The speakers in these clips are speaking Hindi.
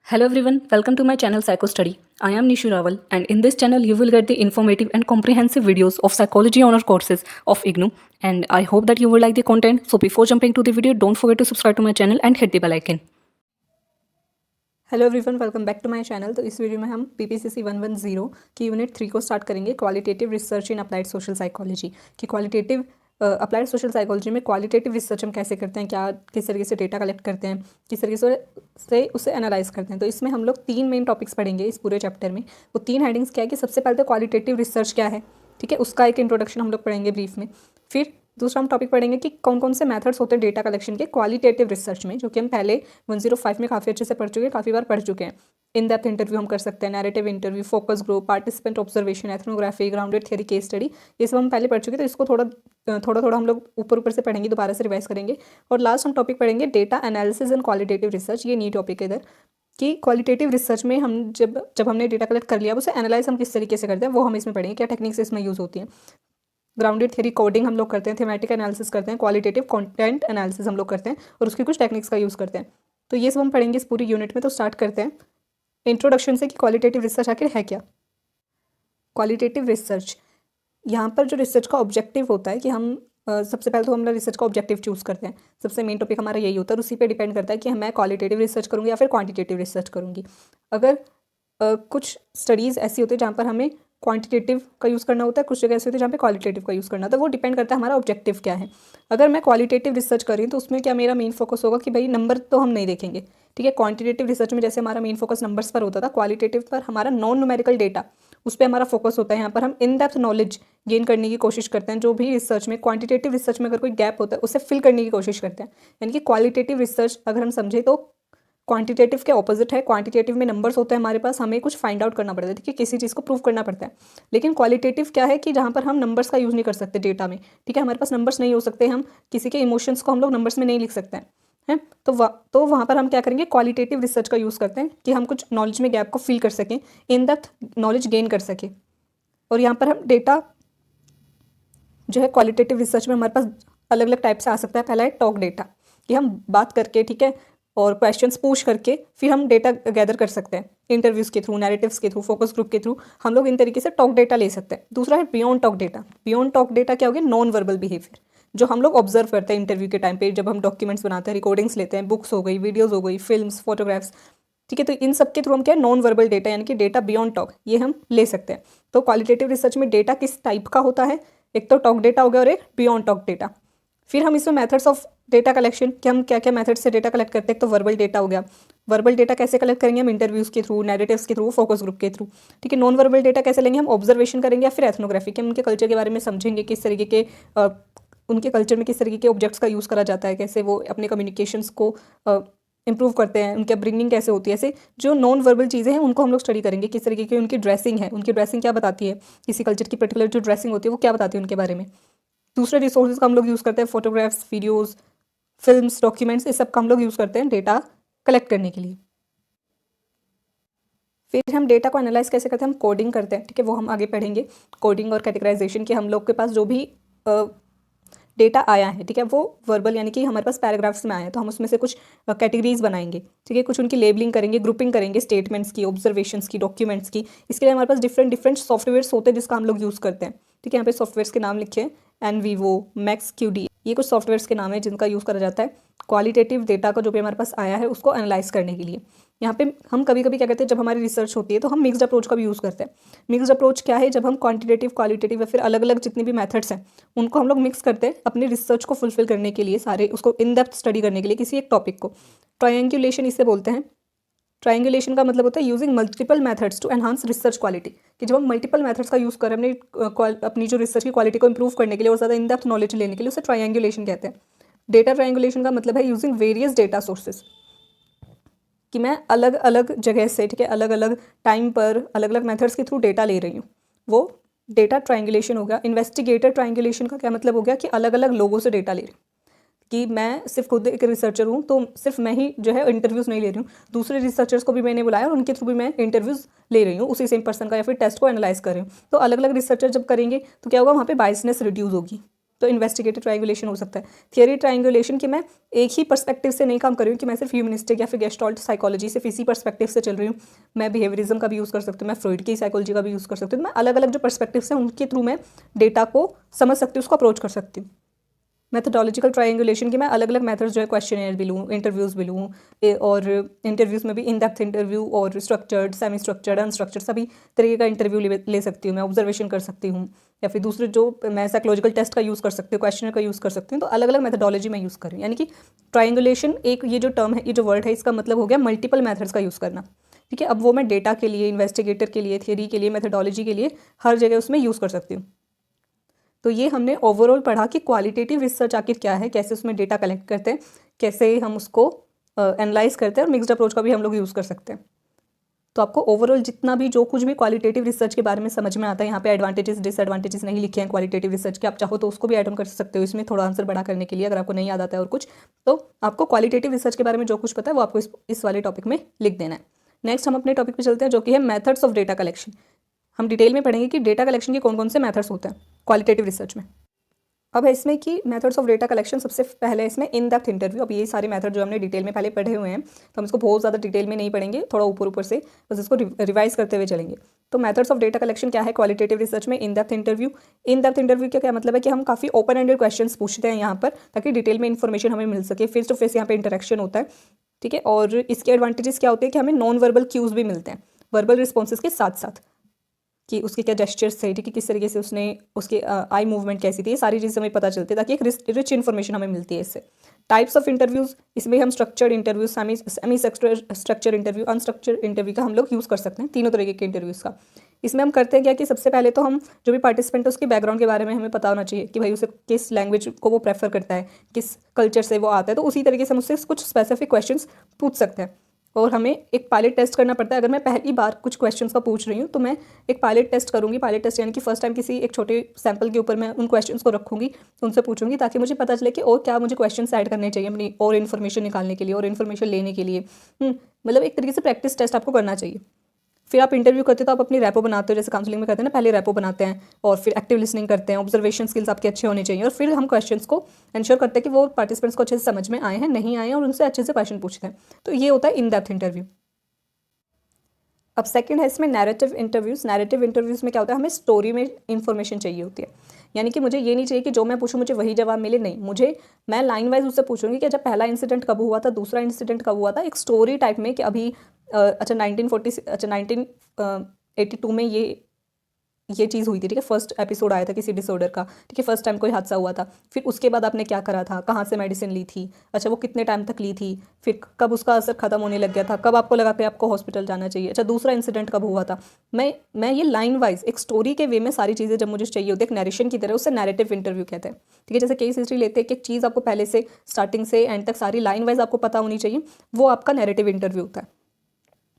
Hello everyone, welcome to my channel Psycho Study. I am Nishu Rawal, and in this channel you will get the informative and comprehensive videos of psychology honor courses of IGNOU, and I hope that you will like the content. So before jumping to the video, don't forget to subscribe to my channel and hit the bell icon. Hello everyone, welcome back to my channel. तो इस वीडियो में हम PPCC 110 की यूनिट 3 को स्टार्ट करेंगे, qualitative research in applied social psychology. कि क्वालिटेटिव अप्लाइड सोशल साइकोलॉजी में क्वालिटेटिव रिसर्च हम कैसे करते हैं, क्या किस तरीके से डेटा कलेक्ट करते हैं, किस तरीके से उसे एनालाइज करते हैं। तो इसमें हम लोग 3 मेन टॉपिक्स पढ़ेंगे इस पूरे चैप्टर में। वो 3 हेडिंग्स क्या है कि सबसे पहले तो क्वालिटेटिव रिसर्च क्या है, ठीक है, उसका एक इंट्रोडक्शन हम लोग पढ़ेंगे ब्रीफ में। फिर दूसरा हम टॉपिक पढ़ेंगे कि कौन कौन से मेथड्स होते हैं डेटा कलेक्शन के क्वालिटेटिव रिसर्च में, जो कि हम पहले 105 में काफ़ी अच्छे से पढ़ चुके हैं, काफ़ी बार पढ़ चुके हैं। इन डेप्थ इंटरव्यू हम कर सकते हैं, narrative interview, focus group, participant observation, ethnography, grounded theory, case study, ये सब हम पहले पढ़ चुके हैं। तो इसको थोड़ा हम लोग ऊपर से पढ़ेंगे, दोबारा से रिवाइज करेंगे। और लास्ट हम टॉपिक पढ़ेंगे data analysis and qualitative research. ये न्यू टॉपिक है इधर कि क्वालिटेटिव रिसर्च में हम जब हमने डेटा कलेक्ट कर लिया, उसे एनालाइज हम किस तरीके से करते हैं वो हम इसमें पढ़ेंगे, क्या टेक्निक्स इसमें यूज़ होती हैं। ग्राउंडेड थ्योरी कोडिंग हम लोग करते हैं, थीमेटिक एनालिसिस करते हैं, क्वालिटेटिव कंटेंट एनालिसिस हम लोग करते हैं और उसकी कुछ टेक्निक्स का यूज़ करते हैं। तो ये सब हम पढ़ेंगे इस पूरी यूनिट में। तो स्टार्ट करते हैं इंट्रोडक्शन से कि क्वालिटेटिव रिसर्च आखिर है क्या। क्वालिटेटिव रिसर्च, यहाँ पर जो रिसर्च का ऑब्जेक्टिव होता है कि हम सबसे पहले तो हम रिसर्च का ऑब्जेक्टिव चूज़ करते हैं। सबसे मेन टॉपिक हमारा यही होता है और उसी पे डिपेंड करता है कि मैं क्वालिटेटिव रिसर्च करूँगी या फिर क्वांटिटेटिव रिसर्च करूँगी। अगर कुछ स्टडीज़ ऐसी होती है जहाँ पर हमें क्वांटिटेटिव का यूज़ करना होता है, कुछ जगह ऐसी होती है जहाँ पे क्वालिटेटिव का यूज़ करना होता है। वो डिपेंड करता है हमारा ऑब्जेक्टिव क्या है। अगर मैं क्वालिटेटिव रिसर्च कर रही हूँ तो उसमें क्या मेरा मेन फोकस होगा कि भाई नंबर तो हम नहीं देखेंगे, ठीक है। क्वांटिटेटिव रिसर्च में जैसे हमारा मेन फोकस नंबर्स पर होता था, क्वालिटेटिव पर हमारा नॉन न्यूमेरिकल डेटा, उस पर हमारा फोकस होता है। यहाँ पर हम इन डेप्थ नॉलेज गेन करने की कोशिश करते हैं। जो भी रिसर्च में, क्वांटिटेटिव रिसर्च में अगर कोई गैप होता है उसे फिल करने की कोशिश करते हैं। यानी कि क्वालिटेटिव रिसर्च अगर हम समझें तो क्वांटिटेटिव के ऑपोजिट है। क्वांटिटेटिव में नंबर्स होते हैं हमारे पास, हमें कुछ फाइंड आउट करना पड़ता है, ठीक है, किसी चीज़ को प्रूव करना पड़ता है। लेकिन क्वालिटेटिव क्या है कि जहाँ पर हम नंबर्स का यूज़ नहीं कर सकते डेटा में, ठीक है, हमारे पास नंबर्स नहीं हो सकते, हम किसी के इमोशंस को हम लोग नंबर्स में नहीं लिख सकते हैं। तो वहाँ पर हम क्या करेंगे, क्वालिटेटिव रिसर्च का यूज़ करते हैं कि हम कुछ नॉलेज में गैप को फिल कर सकें, इन डेप्थ नॉलेज गेन कर सकें। और यहाँ पर हम डेटा जो है क्वालिटेटिव रिसर्च में हमारे पास अलग अलग टाइप से आ सकता है। पहला है टॉक डेटा, कि हम बात करके, ठीक है, और क्वेश्चंस पूछ करके फिर हम डेटा गैदर कर सकते हैं इंटरव्यूज़ के थ्रू, नैरेटिव्स के थ्रू, फोकस ग्रुप के थ्रू हम लोग इन तरीके से टॉक डेटा ले सकते हैं। दूसरा है beyond talk data. Beyond talk data क्या हो गया, नॉन वर्बल बिहेवियर, जो हम लोग ऑब्जर्व करते हैं इंटरव्यू के टाइम पे, जब हम डॉक्यूमेंट्स बनाते हैं, रिकॉर्डिंग्स लेते हैं, बुक्स हो गई, वीडियोज़ हो गई, फिल्म्स, फोटोग्राफ्स, ठीक है। तो इन सब के थ्रू हम क्या, नॉन वर्बल डेटा यानी कि डेटा बियॉन्ड टॉक, ये हम ले सकते हैं। तो क्वालिटेटिव रिसर्च में डेटा किस टाइप का होता है, एक तो टॉक डेटा हो गया और एक बियॉन्ड टॉक डेटा। फिर हम इसमें मेथड्स ऑफ डेटा कलेक्शन, कि हम क्या क्या मेथड से डेटा कलेक्ट करते हैं। एक तो वर्बल डेटा हो गया, वर्बल डेटा कैसे कलेक्ट करेंगे हम, इंटरव्यूज़ के थ्रू, नैरेटिव्स के थ्रू, फोकस ग्रुप के थ्रू, ठीक है। नॉन वर्बल डेटा कैसे लेंगे हम, ऑब्जर्वेशन करेंगे या फिर एथनोग्राफी, कि हम उनके कल्चर के बारे में समझेंगे, किस तरीके के उनके कल्चर में किस तरीके के ऑब्जेक्ट्स का यूज़ करा जाता है, कैसे वो अपने कम्युनिकेशंस को इंप्रूव करते हैं, उनके ब्रिंगिंग कैसे होती है। ऐसे जो नॉन वर्बल चीज़ें हैं उनको हम लोग स्टडी करेंगे, किस तरीके की उनकी ड्रेसिंग है, उनकी ड्रेसिंग क्या बताती है, किसी कल्चर की पर्टिकुलर जो ड्रेसिंग होती है वो क्या बताती है उनके बारे में। दूसरे रिसोर्सेज का हम लोग यूज़ करते हैं, फोटोग्राफ्स, वीडियोज़, फिल्म्स, डॉक्यूमेंट्स, इस सब का हम लोग यूज़ करते हैं डेटा कलेक्ट करने के लिए। फिर हम डेटा को एनालाइज कैसे करते हैं, हम कोडिंग करते हैं, ठीक है, वो हम आगे पढ़ेंगे। कोडिंग और कैटेगराइजेशन के हम लोग के पास जो भी डेटा आया है, ठीक है, वो वर्बल यानी कि हमारे पास पैराग्राफ्स में आया है, तो हम उसमें से कुछ कैटेगरीज बनाएंगे, ठीक है, कुछ उनकी लेबलिंग करेंगे, ग्रुपिंग करेंगे, स्टेटमेंट्स की, ऑब्जर्वेशंस की, डॉक्यूमेंट्स की। इसके लिए हमारे पास डिफरेंट सॉफ्टवेयर्स होते हैं जिसका हम लोग यूज़ करते हैं, ठीक है। यहाँ पे सॉफ्टवेयर्स के नाम लिखे हैं, एनवीवो, मैक्स क्यूडी, ये कुछ सॉफ्टवेयर्स के नाम है जिनका यूज़ करा जाता है क्वालिटेटिव डेटा को जो भी हमारे पास आया है उसको एनालाइज करने के लिए। यहाँ पे हम कभी कभी क्या करते हैं, जब हमारी रिसर्च होती है तो हम मिक्स्ड अप्रोच का भी यूज़ करते हैं। मिक्स्ड अप्रोच क्या है, जब हम क्वांटिटेटिव, क्वालिटेटिव या फिर अलग अलग जितने भी मेथड्स हैं उनको हम लोग मिक्स करते हैं अपनी रिसर्च को फुलफिल करने के लिए, सारे उसको इन डेप्थ स्टडी करने के लिए किसी एक टॉपिक को। ट्रायंगुलेशन इसे बोलते हैं। ट्रायंगुलेशन का मतलब होता है using multiple methods to enhance research quality, कि जब हम मल्टीपल मेथड्स का यूज़ करें अपनी जो रिसर्च की क्वालिटी को इंप्रूव करने के लिए और ज़्यादा इन डेप्थ नॉलेज लेने के लिए, उसे ट्रायंगुलेशन कहते हैं। डेटा ट्रायंगुलेशन का मतलब है यूजिंग वेरियस डेटा सोर्सेज, कि मैं अलग अलग जगह से, ठीक है, अलग अलग टाइम पर अलग अलग मेथड्स के थ्रू डेटा ले रही हूँ, वो डेटा ट्रायंगुलेशन हो गया। इन्वेस्टिगेटर ट्रायंगुलेशन का क्या मतलब हो गया, कि अलग अलग लोगों से डेटा ले रही हूँ, कि मैं सिर्फ खुद एक रिसर्चर हूँ तो सिर्फ मैं ही जो है इंटरव्यूज़ नहीं ले रही हूँ, दूसरे रिसर्चर्स को भी मैंने बुलाया और उनके थ्रू भी मैं इंटरव्यूज़ ले रही हूँ उसी सेम पर्सन का, या फिर टेस्ट को एनालाइज कर रही हूँ। तो अलग अलग रिसर्चर जब करेंगे तो क्या होगा, वहाँ पे बायसनेस रिड्यूस होगी, तो इन्वेस्टिगेटिव ट्रायंगुलेशन हो सकता है। थियरी ट्रायंगुलेशन कि मैं एक ही पर्सपेक्टिव से नहीं काम कर रही हूँ कि मैं सिर्फ ह्यूमनिस्टिक या फिर गेस्टॉल्ट साइकोलॉजी सिर्फ इसी पर्सपेक्टिव से चल रही हूँ, मैं बिहेवियरिज्म का भी यूज़ कर सकती हूँ, मैं फ्रॉइड की साइकोलॉजी का भी यूज़ कर सकती हूँ। मैं अलग अलग जो पर्सपेक्टिव हैं उनके थ्रू मैं डेटा को समझ सकती हूँ, उसको अप्रोच कर सकती हूँ। मेथडोलॉजिकल ट्रायंगुलेशन की मैं अलग अलग मेथड्स जो है क्वेश्चन भी लूँ, इंटरव्यूज़ भी लूँ, और इंटरव्यूज़ में भी इन डेप्थ इंटरव्यू और स्ट्रक्चर्ड, सेमी स्ट्रक्चर्ड, अनस्ट्रक्चर्ड सभी तरीके का इंटरव्यू ले सकती हूँ। मैं ऑब्जर्वेशन कर सकती हूँ या फिर दूसरे जो मैं साइकोलॉजिकल टेस्ट का यूज़ कर सकती हूँ, क्वेश्चनर का यूज़ कर सकती हूँ। तो अलग अलग मेथडोलॉजी मैं यूज़ कर रही हूँ। यानी कि ट्रायंगुलेशन एक ये जो टर्म है, ये जो वर्ड है, इसका मतलब हो गया मल्टीपल मेथड्स का यूज़ करना। ठीक है, अब वो मैं डेटा के लिए, इन्वेस्टिगेटर के लिए, थियरी के लिए, मेथडोलॉजी के लिए हर जगह उसमें यूज़ कर सकती हूँ। तो ये हमने ओवरऑल पढ़ा कि क्वालिटेटिव रिसर्च आखिर क्या है, कैसे उसमें डेटा कलेक्ट करते हैं, कैसे हम उसको एनालाइज करते हैं, और मिक्स्ड अप्रोच का भी हम लोग यूज़ कर सकते हैं। तो आपको ओवरऑल जितना भी जो कुछ भी क्वालिटेटिव रिसर्च के बारे में समझ में आता है, यहाँ पे एडवांटेजेस डिसएडवांटेजेस नहीं लिखे हैं क्वालिटेटिव रिसर्च के, आप चाहो तो उसको भी ऐड ऑन कर सकते हो इसमें थोड़ा आंसर बड़ा करने के लिए, अगर आपको नहीं याद आता है और कुछ, तो आपको क्वालिटेटिव रिसर्च के बारे में जो कुछ पता है वो आपको इस वाले टॉपिक में लिख देना है। नेक्स्ट हम अपने टॉपिक पे चलते हैं, जो कि है मेथड्स ऑफ डेटा कलेक्शन। हम डिटेल में पढ़ेंगे कि डेटा कलेक्शन के कौन कौन से मेथड्स होते हैं क्वालिटेटिव रिसर्च में। अब है इसमें कि मेथड्स ऑफ डेटा कलेक्शन, सबसे पहले इसमें इन डेप्थ इंटरव्यू। अब ये सारे मेथड जो हमने डिटेल में पहले पढ़े हुए हैं, तो हम इसको बहुत ज़्यादा डिटेल में नहीं पढ़ेंगे, थोड़ा ऊपर ऊपर से बस इसको रिवाइज करते हुए चलेंगे। तो मेथड्स ऑफ डेटा कलेक्शन क्या है क्वालिटेटिव रिसर्च में? In depth interview. In depth interview का क्या मतलब है कि हम काफ़ी ओपन एंडेड क्वेश्चंस पूछते हैं यहाँ पर, ताकि डिटेल में इन्फॉर्मेशन हमें मिल सके। फेस टू फेस यहाँ पे इंटरेक्शन होता है, ठीक है। और इसके एडवांटेजेस क्या होते हैं कि हमें नॉन वर्बल क्यूज़ भी मिलते हैं वर्बल रिस्पॉन्सेज के साथ साथ, कि उसके क्या जेस्चर्स थे, ठीक है, किस तरीके से उसने, उसके आई मूवमेंट कैसी थी, ये सारी चीज़ें हमें पता चलती है, ताकि एक रिच इन्फॉर्मेशन हमें मिलती है इससे। टाइप्स ऑफ इंटरव्यूज़, इसमें हम structured interview, semi structure interview, unstructured interview का हम लोग यूज़ कर सकते हैं, तीनों तरीके के इंटरव्यूज़ का। इसमें हम करते हैं क्या कि सबसे पहले तो हम जो भी पार्टिसिपेंट है उसके बैकग्राउंड के बारे में हमें पता होना चाहिए कि भाई उसे किस लैंग्वेज को वो प्रेफर करता है, किस कल्चर से वो आता है। तो उसी तरीके से हम उससे कुछ स्पेसिफिक क्वेश्चंस पूछ सकते हैं, और हमें एक पायलट टेस्ट करना पड़ता है। अगर मैं पहली बार कुछ क्वेश्चंस का पूछ रही हूँ तो मैं एक पायलट टेस्ट करूँगी। पायलट टेस्ट यानी कि फर्स्ट टाइम किसी एक छोटे सैंपल के ऊपर मैं उन क्वेश्चंस को रखूँगी, उनसे पूछूंगी, ताकि मुझे पता चले कि और क्या मुझे क्वेश्चंस ऐड करने चाहिए अपनी और इन्फॉर्मेशन निकालने के लिए और इन्फॉर्मेशन लेने के लिए। मतलब एक तरीके से प्रैक्टिस टेस्ट आपको करना चाहिए। फिर आप इंटरव्यू करते हो तो आप अपनी रैपो बनाते हो, जैसे काउंसलिंग में करते हैं ना, पहले रैपो बनाते हैं और फिर एक्टिव लिसनिंग करते हैं, ऑब्जर्वेशन स्किल्स आपके अच्छे होने चाहिए, और फिर हम क्वेश्चंस को इंश्योर करते हैं कि वो पार्टिसिपेंट्स को अच्छे से समझ में आए हैं, नहीं आए हैं, और उनसे अच्छे से क्वेश्चन पूछते हैं। तो ये होता है इन डेप्थ इंटरव्यू। अब सेकंड है इसमें नैरेटिव इंटरव्यूज़। नैरेटिव इंटरव्यूज़ में क्या होता है, हमें स्टोरी में इन्फॉर्मेशन चाहिए होती है। यानी कि मुझे ये नहीं चाहिए कि जो मैं पूछूं मुझे वही जवाब मिले, नहीं, मैं लाइन वाइज उससे पूछूंगी कि जब पहला इंसिडेंट कब हुआ था, दूसरा इंसिडेंट कब हुआ था, एक स्टोरी टाइप में कि अभी 1982 में ये चीज़ हुई थी, ठीक है, फर्स्ट एपिसोड आया था किसी डिसऑर्डर का, ठीक है, फर्स्ट टाइम कोई हादसा हुआ था, फिर उसके बाद आपने क्या करा था, कहाँ से मेडिसिन ली थी, अच्छा वो कितने टाइम तक ली थी, फिर कब उसका असर खत्म होने लग गया था, कब आपको लगा कि आपको हॉस्पिटल जाना चाहिए, अच्छा दूसरा इंसिडेंट कब हुआ था। मैं ये लाइन वाइज एक स्टोरी के वे में सारी चीज़ें जब मुझे चाहिए होती है एक नरेशन की तरह, उससे नैरेटिव इंटरव्यू कहते हैं, ठीक है। जैसे केस हिस्ट्री लेते हैं कि एक चीज़ आपको पहले से स्टार्टिंग से एंड तक सारी लाइन वाइज आपको पता होनी चाहिए, वो आपका नैरेटिव इंटरव्यू होता है।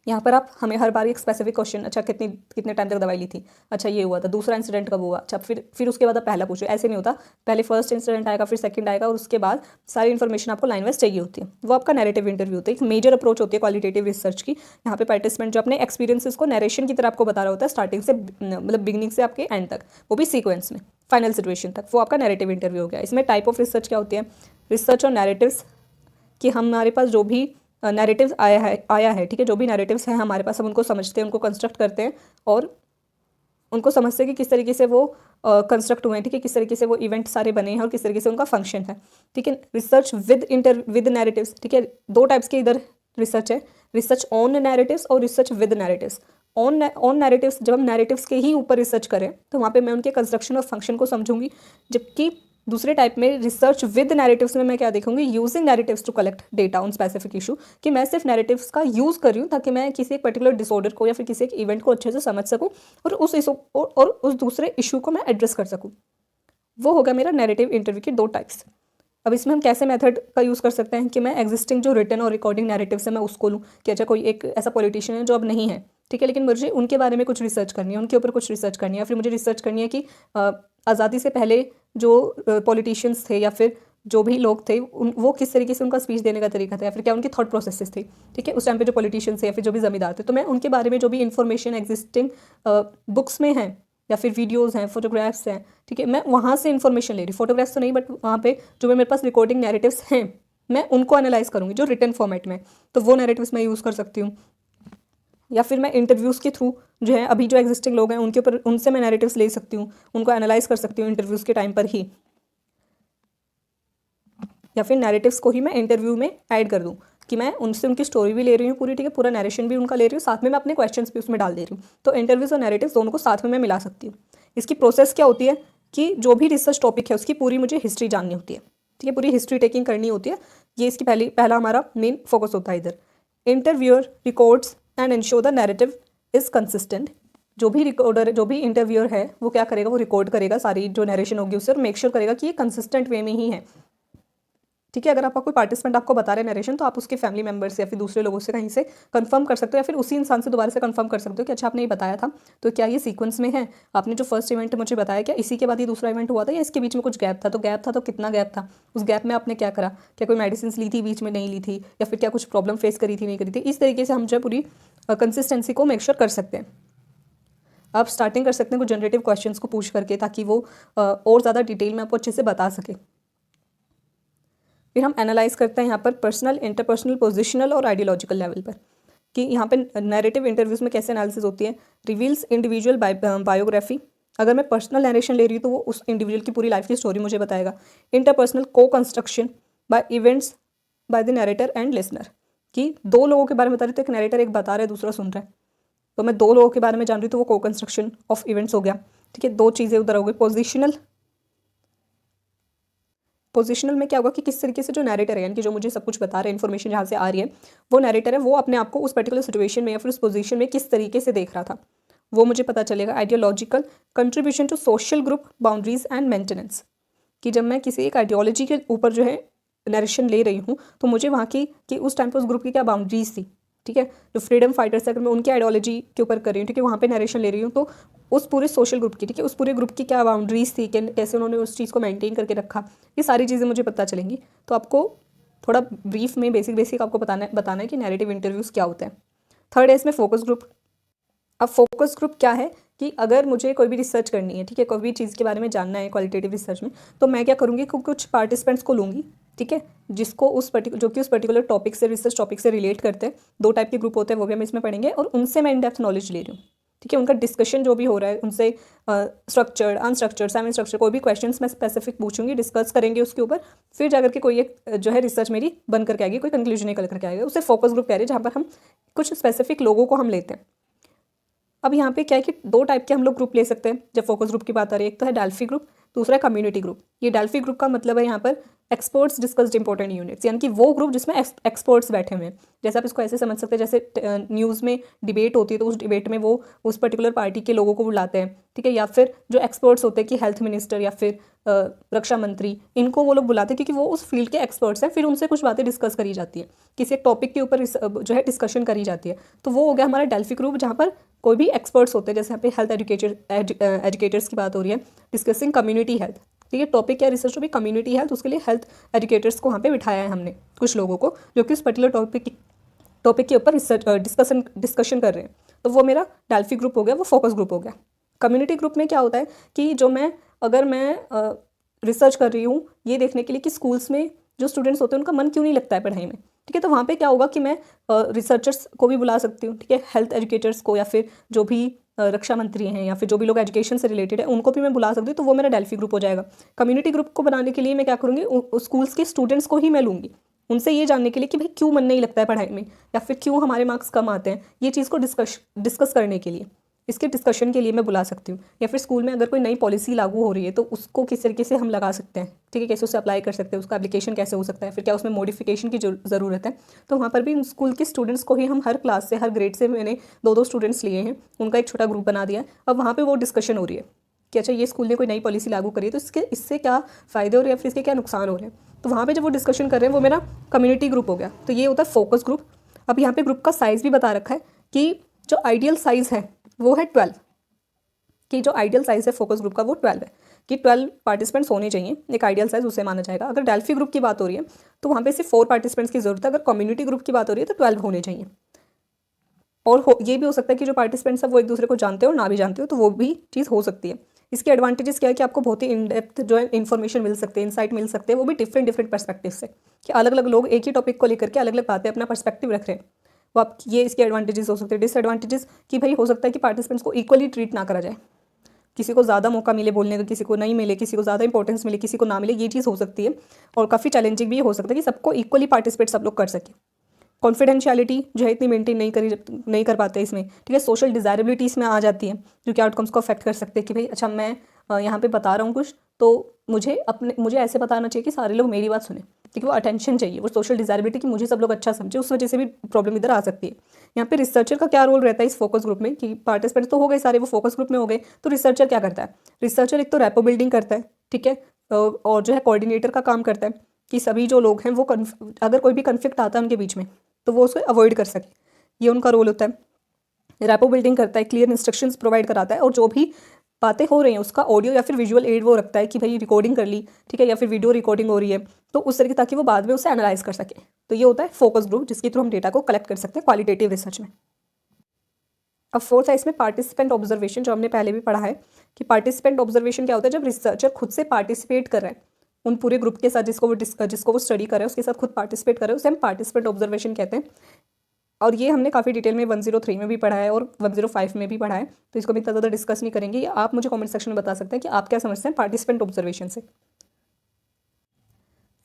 यहाँ पर आप हमें हर बार एक स्पेसिफिक क्वेश्चन, अच्छा कितने टाइम तक दवाई ली थी, अच्छा ये हुआ था, दूसरा इंसिडेंट कब हुआ, अच्छा फिर उसके बाद आप पहला पूछो, ऐसे नहीं होता, पहले फर्स्ट इंसिडेंट आएगा, फिर सेकंड आएगा, और उसके बाद सारी इन्फॉर्मेशन आपको लाइन वाइज चाहिए होती है, वो आपका नैरेटिव इंटरव्यू होता है। एक मेजर अप्रोच होती है क्वालिटेटिव रिसर्च की। यहाँ पे पार्टिसिपेंट जो अपने एक्सपीरियंसेस को नरेशन की तरह आपको बता रहा होता है, स्टार्टिंग से, मतलब बिगिनिंग से आपके एंड तक, वो भी सीक्वेंस में, फाइनल सिचुएशन तक, वो आपका नैरेटिव इंटरव्यू हो गया। इसमें टाइप ऑफ रिसर्च क्या होती है, रिसर्च और नैरेटिव्स, कि हमारे पास जो भी नैरेटिव्स आया है, ठीक है, जो भी नैरेटिव्स हैं हमारे पास, हम उनको समझते हैं, उनको कंस्ट्रक्ट करते हैं, और उनको समझते हैं कि किस तरीके से वो कंस्ट्रक्ट हुए हैं, ठीक है, किस तरीके से वो इवेंट सारे बने हैं और किस तरीके से उनका फंक्शन है, ठीक है। रिसर्च विद नैरेटिव्स, ठीक है, दो टाइप्स के इधर रिसर्च है, रिसर्च ऑन नैरेटिव्स और research with narratives. On narratives, जब हम नैरेटिव्स के ही ऊपर रिसर्च करें तो वहाँ पे मैं उनके कंस्ट्रक्शन और फंक्शन को समझूंगी, जबकि दूसरे टाइप में रिसर्च विद नैरेटिव्स में मैं क्या देखूंगी, using narratives to collect data on specific issue, कि मैं सिर्फ नैरेटिव्स का यूज़ कर रही हूँ ताकि मैं किसी एक पर्टिकुलर डिसऑर्डर को या फिर किसी एक इवेंट को अच्छे से समझ सकूँ और उस दूसरे इशू को मैं एड्रेस कर सकूँ। वो होगा मेरा नैरेटिव इंटरव्यू के दो टाइप्स। अब इसमें हम कैसे मेथड का यूज़ कर सकते हैं कि मैं एग्जिस्टिंग जो रिटन और रिकॉर्डिंग नैरेटिव्स है मैं उसको लूँ, कि अच्छा कोई एक ऐसा पॉलिटिशियन है जो अब नहीं है, ठीक है, लेकिन मुझे उनके बारे में कुछ रिसर्च करनी है, उनके ऊपर कुछ रिसर्च करनी है, फिर मुझे रिसर्च करनी है कि आज़ादी से पहले जो पॉलिटिशियंस थे या फिर जो भी लोग थे वो किस तरीके से उनका स्पीच देने का तरीका था, या फिर क्या उनकी थॉट प्रोसेसेस थी, ठीक है, उस टाइम पे जो पॉलिटिशियंस थे या फिर जो भी जमींदार थे, तो मैं उनके बारे में जो भी इन्फॉर्मेशन एग्जिस्टिंग बुक्स में है या फिर वीडियोज़ हैं, फोटोग्राफ्स हैं, ठीक है, मैं वहाँ से इन्फॉर्मेशन ले रही हूँ। फोटोग्राफ्स तो नहीं, बट वहाँ पे जो मेरे पास रिकॉर्डिंग नैरेटिव्स हैं मैं उनको एनालाइज करूँगी जो रिटन फॉर्मेट में, तो वो नैरेटिव्स मैं यूज़ कर सकती हूँ। या फिर मैं इंटरव्यूज़ के थ्रू जो है अभी जो एग्जिस्टिंग लोग हैं उनके ऊपर, उनसे मैं नैरेटिव्स ले सकती हूँ, उनको एनालाइज कर सकती हूँ इंटरव्यूज़ के टाइम पर ही, या फिर नैरेटिव्स को ही मैं इंटरव्यू में ऐड कर दूँ कि मैं उनसे उनकी स्टोरी भी ले रही हूँ पूरी, ठीक है, पूरा नरेशन भी उनका ले रही हूँ, साथ में मैं अपने क्वेश्चंस भी उसमें डाल दे रही हूँ। तो इंटरव्यूज़ और नैरेटिव्स दोनों को साथ में मैं मिला सकती हूँ। इसकी प्रोसेस क्या होती है कि जो भी रिसर्च टॉपिक है उसकी पूरी मुझे हिस्ट्री जाननी होती है, ठीक है, पूरी हिस्ट्री टेकिंग करनी होती है। ये इसकी पहला हमारा मेन फोकस होता है इधर। Interviewer records and ensure the narrative is consistent. जो भी रिकॉर्डर, जो भी इंटरव्यूअर है वो क्या करेगा, वो रिकॉर्ड करेगा सारी जो नरेशन होगी उससे, और मेक श्योर करेगा कि ये कंसिस्टेंट वे में ही है, ठीक है। अगर आपका कोई पार्टिसिपेंट आपको बता रहे नरेशन, तो आप उसके फैमिली मेंबर्स या फिर दूसरे लोगों से कहीं से कंफर्म कर सकते हो, या फिर उसी इंसान से दोबारा से कंफर्म कर सकते हो कि अच्छा आपने ये बताया था तो क्या ये सीक्वेंस में है, आपने जो फर्स्ट इवेंट मुझे बताया क्या इसी के बाद ये दूसरा इवेंट हुआ था या इसके बीच में कुछ गैप था, तो गैप था तो कितना गैप था, उस गैप में आपने क्या करा, क्या कोई मेडिसिन ली थी बीच में, नहीं ली थी, या फिर क्या कुछ प्रॉब्लम फेस करी थी, नहीं करी थी। इस तरीके से हम जो है पूरी कंसिस्टेंसी को मेक श्योर कर सकते हैं। आप स्टार्टिंग कर सकते हैं कुछ जनरेटिव क्वेश्चंस को पूछ करके, ताकि वो और ज़्यादा डिटेल में आपको अच्छे से बता सके। फिर हम एनालाइज करते हैं यहाँ पर पर्सनल, इंटरपर्सनल, पोजिशनल और आइडियोलॉजिकल लेवल पर, कि यहाँ पे नैरेटिव इंटरव्यूज़ में कैसे एनालिसिस होती है। रिवील्स इंडिविजुअल बायोग्राफी, अगर मैं पर्सनल नरेशन ले रही हूँ तो वो उस इंडिविजुअल की पूरी लाइफ की स्टोरी मुझे बताएगा। इंटरपर्सनल को construction by events by the narrator and listener, कि दो लोगों के बारे में बता रहे, तो एक नरेटर एक बता रहा है दूसरा सुन रहा है, तो मैं दो लोगों के बारे में जान रही हूँ तो वो को कंस्ट्रक्शन ऑफ इवेंट्स हो गया, ठीक है। दो चीज़ें उधर हो गई। पोजिशनल में क्या होगा कि किस तरीके से जो नैरेटर है, यानी कि जो मुझे सब कुछ बता रहा है, इन्फॉर्मेशन जहाँ से आ रही है, वो नैरेटर है, वो अपने आप को उस पर्टिकुलर सिचुएशन में या फिर उस पोजीशन में किस तरीके से देख रहा था वो मुझे पता चलेगा। Ideological contribution to social group boundaries and maintenance, कि जब मैं किसी एक आइडियोलॉजी के ऊपर जो है नरेशन ले रही हूँ तो मुझे वहाँ की कि उस टाइम पर उस ग्रुप की क्या बाउंड्रीज थी, ठीक है। जो फ्रीडम फाइटर्स है, अगर मैं उनकी आइडियोलॉजी के ऊपर कर रही हूँ, ठीक है, वहाँ पे नरेशन ले रही हूँ, तो उस पूरे सोशल ग्रुप की, ठीक है, उस पूरे ग्रुप की क्या बाउंड्रीज थी, कैसे उन्होंने उस चीज़ को मेंटेन करके रखा, ये सारी चीज़ें मुझे पता चलेंगी। तो आपको थोड़ा ब्रीफ में बेसिक आपको बताना है कि नैरेटिव इंटरव्यूज़ क्या होते हैं। थर्ड है इसमें फोकस ग्रुप। अब फोकस ग्रुप क्या है कि अगर मुझे कोई भी रिसर्च करनी है, ठीक है, कोई भी चीज़ के बारे में जानना है क्वालिटेटिव रिसर्च में, तो मैं क्या करूँगी, कुछ पार्टिसिपेंट्स को लूँगी, ठीक है, जिसको जो कि उस पर्टिकुलर टॉपिक से, रिसर्च टॉपिक से रिलेट करते हैं। दो टाइप के ग्रुप होते हैं, वो भी हम इसमें पढ़ेंगे, और उनसे मैं इन डेप्थ नॉलेज ले रही हूँ, ठीक है। उनका डिस्कशन जो भी हो रहा है उनसे स्ट्रक्चर्ड, अनस्ट्रक्चर्ड, सेमी स्ट्रक्चर, कोई भी क्वेश्चंस मैं स्पेसिफिक पूछूंगी, डिस्कस करेंगे उसके ऊपर, फिर जाकर के कोई एक जो है रिसर्च मेरी बन करके आएगी, कोई कंक्लूजन निकल करके आएगा, उसे फोकस ग्रुप कह रहे हैं, जहाँ पर हम कुछ स्पेसिफिक लोगों को हम लेते हैं। अब यहाँ पे क्या है कि दो टाइप के हम लोग ग्रुप ले सकते हैं जब फोकस ग्रुप की बात आ रही है। एक तो है डेल्फी ग्रुप, दूसरा है कम्युनिटी ग्रुप। ये डेल्फी ग्रुप का मतलब है यहाँ पर एक्सपर्ट्स डिस्कस्ड इंपॉर्टेंट यूनिट्स, यानी कि वो ग्रुप जिसमें एक्सपर्ट्स बैठे हुए हैं। जैसे आप इसको ऐसे समझ सकते हैं, जैसे न्यूज़ में डिबेट होती है तो उस डिबेट में वो उस पर्टिकुलर पार्टी के लोगों को बुलाते हैं, ठीक है, या फिर जो एक्सपर्ट्स होते हैं कि हेल्थ मिनिस्टर या फिर रक्षा मंत्री, इनको वो लोग बुलाते हैं क्योंकि वो उस फील्ड के एक्सपर्ट्स हैं। फिर उनसे कुछ बातें डिस्कस करी जाती है, किसी एक टॉपिक के ऊपर जो है डिस्कशन करी जाती है। तो वो हो गया हमारा डेल्फी ग्रुप, जहाँ पर कोई भी एक्सपर्ट्स होते हैं। जैसे यहाँ पे हेल्थ एजुकेटर्स की बात हो रही है, डिस्कसिंग कम्युनिटी हेल्थ, ठीक है, टॉपिक या रिसर्च भी कम्युनिटी हेल्थ, उसके लिए हेल्थ एजुकेटर्स को वहाँ पे बिठाया है हमने, कुछ लोगों को जो कि उस पर्टिकुलर टॉपिक के ऊपर रिसर्च डिस्कशन कर रहे हैं। तो वो मेरा डेल्फी ग्रुप हो गया, वो फोकस ग्रुप हो गया। कम्युनिटी ग्रुप में क्या होता है कि अगर मैं रिसर्च कर रही हूँ ये देखने के लिए कि स्कूल्स में जो स्टूडेंट्स होते हैं उनका मन क्यों नहीं लगता है पढ़ाई में, ठीक है, तो वहाँ पे क्या होगा कि मैं रिसर्चर्स को भी बुला सकती हूँ, ठीक है, हेल्थ एजुकेटर्स को, या फिर जो भी रक्षा मंत्री हैं, या फिर जो भी लोग एजुकेशन से रिलेटेड है उनको भी मैं बुला सकती हूँ। तो वो मेरा डेल्फी ग्रुप हो जाएगा। कम्युनिटी ग्रुप को बनाने के लिए मैं क्या करूँगी, स्कूल्स के स्टूडेंट्स को ही मैं लूँगी, उनसे ये जानने के लिए कि भाई क्यों मन नहीं लगता है पढ़ाई में, या फिर क्यों हमारे मार्क्स कम आते हैं, ये चीज़ को डिस्कस करने के लिए, इसके डिस्कशन के लिए मैं बुला सकती हूँ। या फिर स्कूल में अगर कोई नई पॉलिसी लागू हो रही है तो उसको किस तरीके से हम लगा सकते हैं, ठीक है, कैसे उसे अप्लाई कर सकते हैं, उसका एप्लीकेशन कैसे हो सकता है, फिर क्या उसमें मॉडिफिकेशन की ज़रूरत है। तो वहाँ पर भी स्कूल के स्टूडेंट्स को ही हम हर क्लास से, हर ग्रेड से मैंने 2-2 स्टूडेंट्स लिए हैं, उनका एक छोटा ग्रुप बना दिया है। अब वहाँ पर वो डिस्कशन हो रही है कि अच्छा ये स्कूल ने कोई नई पॉलिसी लागू करी है तो इससे क्या फ़ायदे हो रहे हैं, फिर इसके क्या नुकसान हो रहे हैं। तो वहाँ पे जब वो डिस्कशन कर रहे हैं वो मेरा कम्युनिटी ग्रुप हो गया। तो ये होता है फोकस ग्रुप। अब यहाँ पे ग्रुप का साइज़ भी बता रखा है कि जो आइडियल साइज़ है वो है 12, कि जो आइडियल साइज़ है फोकस ग्रुप का वो 12 है, कि 12 पार्टिसिपेंट्स होने चाहिए, एक आइडियल साइज़ उसे माना जाएगा। अगर डेल्फी ग्रुप की बात हो रही है तो वहाँ पे सिर्फ 4 पार्टिसिपेंट्स की ज़रूरत है। अगर कम्युनिटी ग्रुप की बात हो रही है तो 12 होने चाहिए। और ये भी हो सकता है कि जो पार्टिसिपेंट्स हैं वो एक दूसरे को जानते हो और ना भी जानते हो, तो वो भी चीज़ हो सकती है। इसके एडवांटेजेस क्या है कि आपको बहुत ही इन डेप्थ जो है इन्फॉर्मेशन मिल सकते हैं, इंसाइट मिल सकते हैं, वो भी डिफरेंट पर्सपेक्टिव से, कि अलग अलग लोग एक ही टॉपिक को लेकर के अलग अलग बातें अपना पर्सपेक्टिव रख रहे हैं। वो आप ये इसके एडवांटेजेस हो सकते हैं। डिसएडवांटेजेस कि भाई हो सकता है कि पार्टिसिपेंट्स को इक्वली ट्रीट ना करा जाए, किसी को ज़्यादा मौका मिले बोलने का, किसी को नहीं मिले, किसी को ज़्यादा इंपॉर्टेंस मिले, किसी को ना मिले, ये चीज़ हो सकती है। और काफ़ी चैलेंजिंग भी हो सकता है कि सबको इक्वली पार्टिसिपेट सब लोग कर सकें। कॉन्फिडेंशियलिटी जो है इतनी मेंटेन नहीं कर पाते इसमें, ठीक है। सोशल डिज़ायरेबिलिटी इसमें आ जाती है, जो कि आउटकम्स को अफेक्ट कर सकते हैं कि भाई अच्छा मैं यहाँ पे बता रहा हूँ कुछ, तो मुझे ऐसे बताना चाहिए कि सारे लोग मेरी बात सुने, ठीक है। वो अटेंशन चाहिए, वो सोशल डिज़ायरेबिलिटी कि मुझे सब लोग अच्छा समझे, उस वजह से भी प्रॉब्लम इधर आ सकती है। यहाँ पे रिसर्चर का क्या रोल रहता है इस फोकस ग्रुप में, कि पार्टिसिपेंट्स तो हो गए सारे, वो फोकस ग्रुप में हो गए, तो रिसर्चर क्या करता है? रिसर्चर एक तो रैपो बिल्डिंग करता है, ठीक है, और जो है कोऑर्डिनेटर का काम करता है कि सभी जो लोग हैं वो अगर कोई भी कन्फ्लिक्ट आता है उनके बीच में तो वो उसको अवॉइड कर सके, ये उनका रोल होता है। रैपो बिल्डिंग करता है, क्लियर इंस्ट्रक्शंस प्रोवाइड कराता है, और जो भी बातें हो रही हैं उसका ऑडियो या फिर विजुअल एड वो रखता है कि भाई रिकॉर्डिंग कर ली, ठीक है, या फिर वीडियो रिकॉर्डिंग हो रही है, तो उस तरीके ताकि वो बाद में उसे एनालाइज कर सके। तो ये होता है फोकस ग्रुप, जिसके थ्रू हम डेटा को कलेक्ट कर सकते हैं क्वालिटेटिव रिसर्च में। अब फोर्थ है इसमें पार्टिसिपेंट ऑब्जर्वेशन, जो हमने पहले भी पढ़ा है कि पार्टिसिपेंट ऑब्जर्वेशन क्या होता है, जब रिसर्चर खुद से पार्टिसिपेट कर रहा है उन पूरे ग्रुप के साथ जिसको वो स्टडी कर रहा है, उसके साथ खुद पार्टिसिपेट कर रहे हैं, उसे हम पार्टिसिपेंट ऑब्जर्वेशन कहते हैं। और ये हमने काफ़ी डिटेल में 103 में भी पढ़ा है और 105 में भी पढ़ा है, तो इसको भी इतना ज़्यादा डिस्कस नहीं करेंगे। आप मुझे कमेंट सेक्शन में बता सकते हैं कि आप क्या समझते हैं पार्टिसिपेंट ऑब्जर्वेशन से।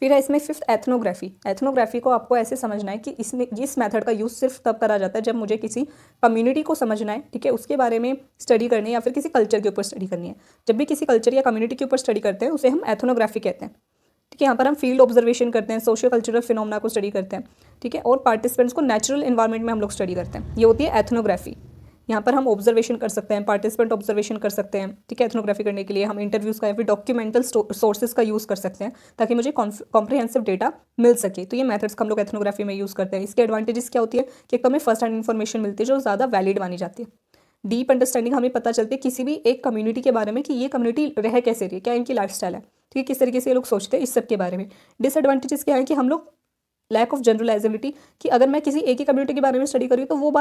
फिर है इसमें फिफ्थ एथनोग्राफी। एथनोग्राफी को आपको ऐसे समझना है कि इसमें इस मेथड का यूज़ सिर्फ तब करा जाता है जब मुझे किसी कम्युनिटी को समझना है, ठीक है, उसके बारे में स्टडी करनी है या फिर किसी कल्चर के ऊपर स्टडी करनी है। जब भी किसी कल्चर या कम्युनिटी के ऊपर स्टडी करते हैं उसे हम एथनोग्राफी कहते हैं, ठीक है। यहाँ पर हम फील्ड ऑब्जर्वेशन करते हैं, सोशियो कल्चरल फिनोमेना को स्टडी करते हैं, ठीक है, और पार्टिसिपेंट्स को नेचुरल इन्वायरमेंट में हम लोग स्टडी करते हैं, ये होती है एथनोग्राफी। यहाँ पर हम ऑब्जर्वेशन कर सकते हैं, पार्टिसिपेंट ऑब्जर्वेशन कर सकते हैं, ठीक है। एथनोग्राफी करने के लिए हम इंटरव्यूज़ का या फिर डॉक्यूमेंटल सोर्सेज का यूज़ कर सकते हैं ताकि मुझे कॉम्प्रिहेंसिव डेटा मिल सके। तो ये मेथड्स हम लोग एथनोग्राफी में यूज़ करते हैं। इसके एडवांटेजेस क्या होती है कि एक तो हमें फर्स्ट हैंड इन्फॉर्मेशन मिलती है जो ज़्यादा वैलिड मानी जाती है। डीप अंडरस्टैंडिंग हमें पता चलती है किसी भी एक कम्युनिटी के बारे में कि ये कम्युनिटी रह कैसे रही है, क्या इनकी लाइफस्टाइल है, ठीक है, किस तरीके से ये लोग सोचते हैं, इस सब के बारे में। डिसएडवांटेजेस क्या है कि हम लोग लैक ऑफ जनरलाइजेबिलिटी, कि अगर मैं किसी एक ही कम्युनिटी के बारे में स्टडी करी तो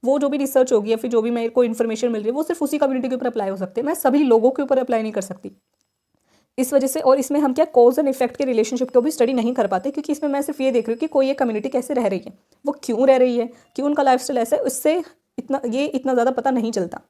वो जो भी रिसर्च होगी या फिर जो भी मेरे को इन्फॉर्मेशन मिल रही है वो सिर्फ उसी कम्युनिटी के ऊपर अप्लाई हो सकती है, मैं सभी लोगों के ऊपर अप्लाई नहीं कर सकती। इस वजह से, और इसमें हम क्या कॉज एंड इफेक्ट के रिलेशनशिप को भी स्टडी नहीं कर पाते, क्योंकि इसमें मैं सिर्फ ये देख रही हूँ कि कोई एक कम्युनिटी कैसे रह रही है, वो क्यों रह रही है, क्यों उनका लाइफस्टाइल ऐसा है, उससे इतना ज़्यादा पता नहीं चलता।